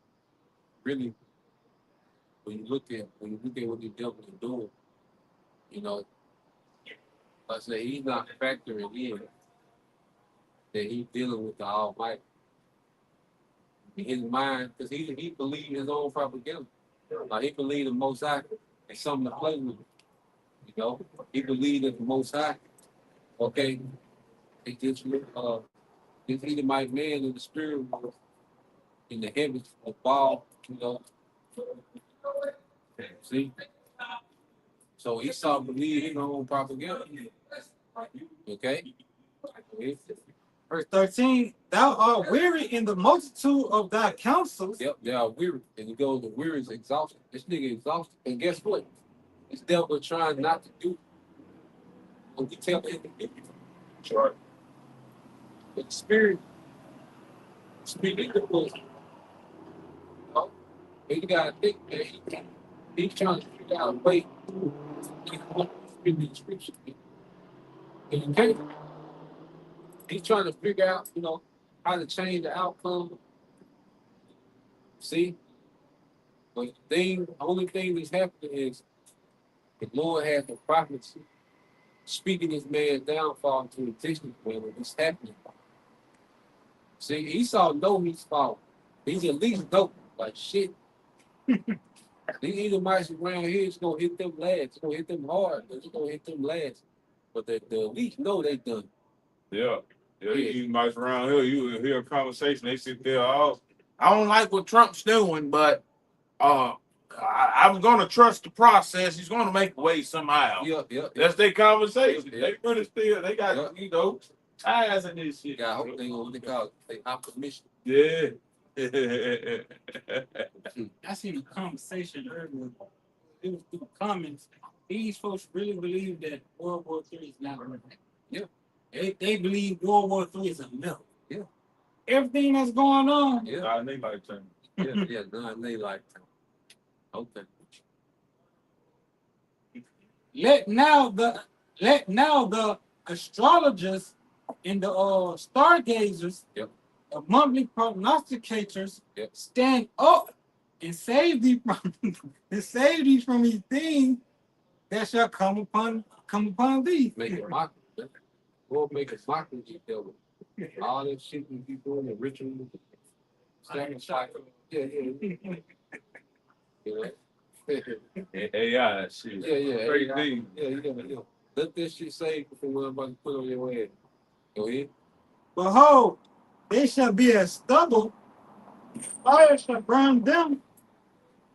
really when you look at what the devil is doing, you know, I say he's not factoring in that he's dealing with the Almighty in his mind, because he believed his own propaganda. Like he believed the Most High is something to play with. You know, he believed that the Most High, okay, it gets this Edomite man in the spirit world, in the heavens above, you know. See? So Esau believed his own propaganda. Okay? Verse 13, thou art weary in the multitude of thy counsels. Yep, they are weary. And it goes, the weary is exhausted. This nigga exhausted. And guess what? This devil trying not to do what we tell him to do. Sure. But the spirit, speaking the book, you know, and you gotta think that he's trying to figure out a way to spin the scripture. And you can't. He's trying to figure out, you know, how to change the outcome. See? But the only thing that's happening is the Lord has the prophets speaking this man's downfall to existence when it's happening. See, Esau know he's falling. He's at least dope. Like shit. These Edomites around here is gonna hit them lads. It's gonna hit them hard. It's gonna hit them lads. But the elite know they done. Yeah. Yeah, you might around here, you will hear a conversation, they sit there all. I don't like what Trump's doing, but I'm gonna trust the process. He's gonna make a way somehow. Yeah. That's their conversation. Yeah. They pretty still, they got, you know, ties in this shit. I hope they gonna what they call it. They optimistic. Yeah. I seen a conversation earlier. It was through the comments. These folks really believe that World War III is not real. Yeah. They believe World War III is a myth. Yeah. Everything that's going on. Yeah. Nah, they like that. None they like them. Okay. Let now the astrologers and the stargazers, Yep. the monthly prognosticators, Yep. stand up and save thee from these things that shall come upon thee. Make it mockery. Lord make it mockery of the devil. All that shit we be doing, the ritual, sacrifice. Yeah. You know? AI shit. Yeah. Great thing. Yeah. Let this shit say before we're about to put on your head. Go ahead. Behold, they shall be as stubble, fire shall burn them.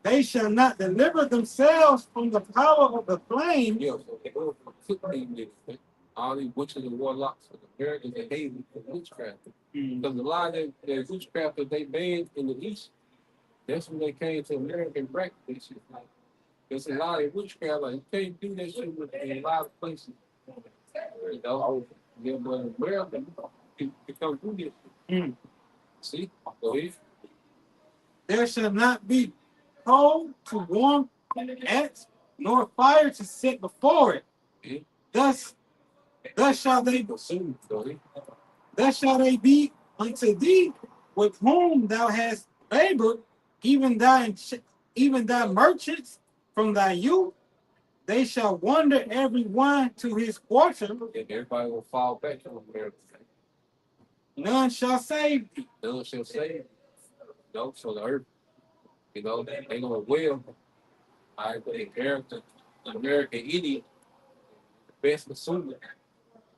They shall not deliver themselves from the power of the flame. Yeah, so they go from 15 niggas. All these witches and warlocks and Americans that hate witchcraft. Because a lot of their witchcraft that they banned in the East, that's when they came to American practice. Like, there's a lot of witchcraft, like you can't do that shit in a lot of places. You know, yeah, but in America, you come through this. See? Go ahead. There shall not be coal to warm at, nor fire to set before it. Yeah. Thus shall they Consume. Go ahead. thus shall they be unto thee with whom thou hast labored, even thy merchants from thy youth. They shall wander every one to his quarter. And everybody will fall back to America. None shall save thee. None shall save. You know, so the earth, you know, they gonna will. I think American Indian, the best consumer.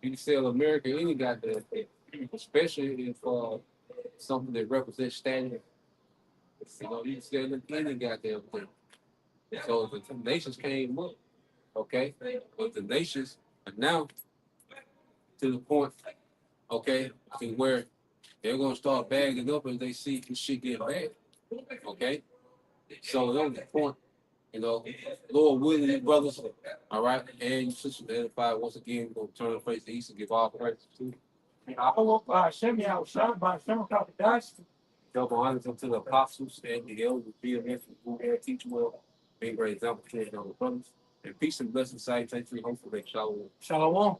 You can sell American Indian got there, especially if something that represents standard. You know, you can sell the Indian got there. So the nations came up, okay, but the nations are now to the point, okay, to where they're gonna start bagging up as they see this shit get bad. Okay? So that was the point, you know. Lord willing, brothers, all right, and sisters edified once again, we're gonna turn the face to east and give all praises to double honors unto the apostles and the elders, be of men who teach well, being great example to the brothers. And peace and blessings, salutations, hopefully, shalom. Shalom.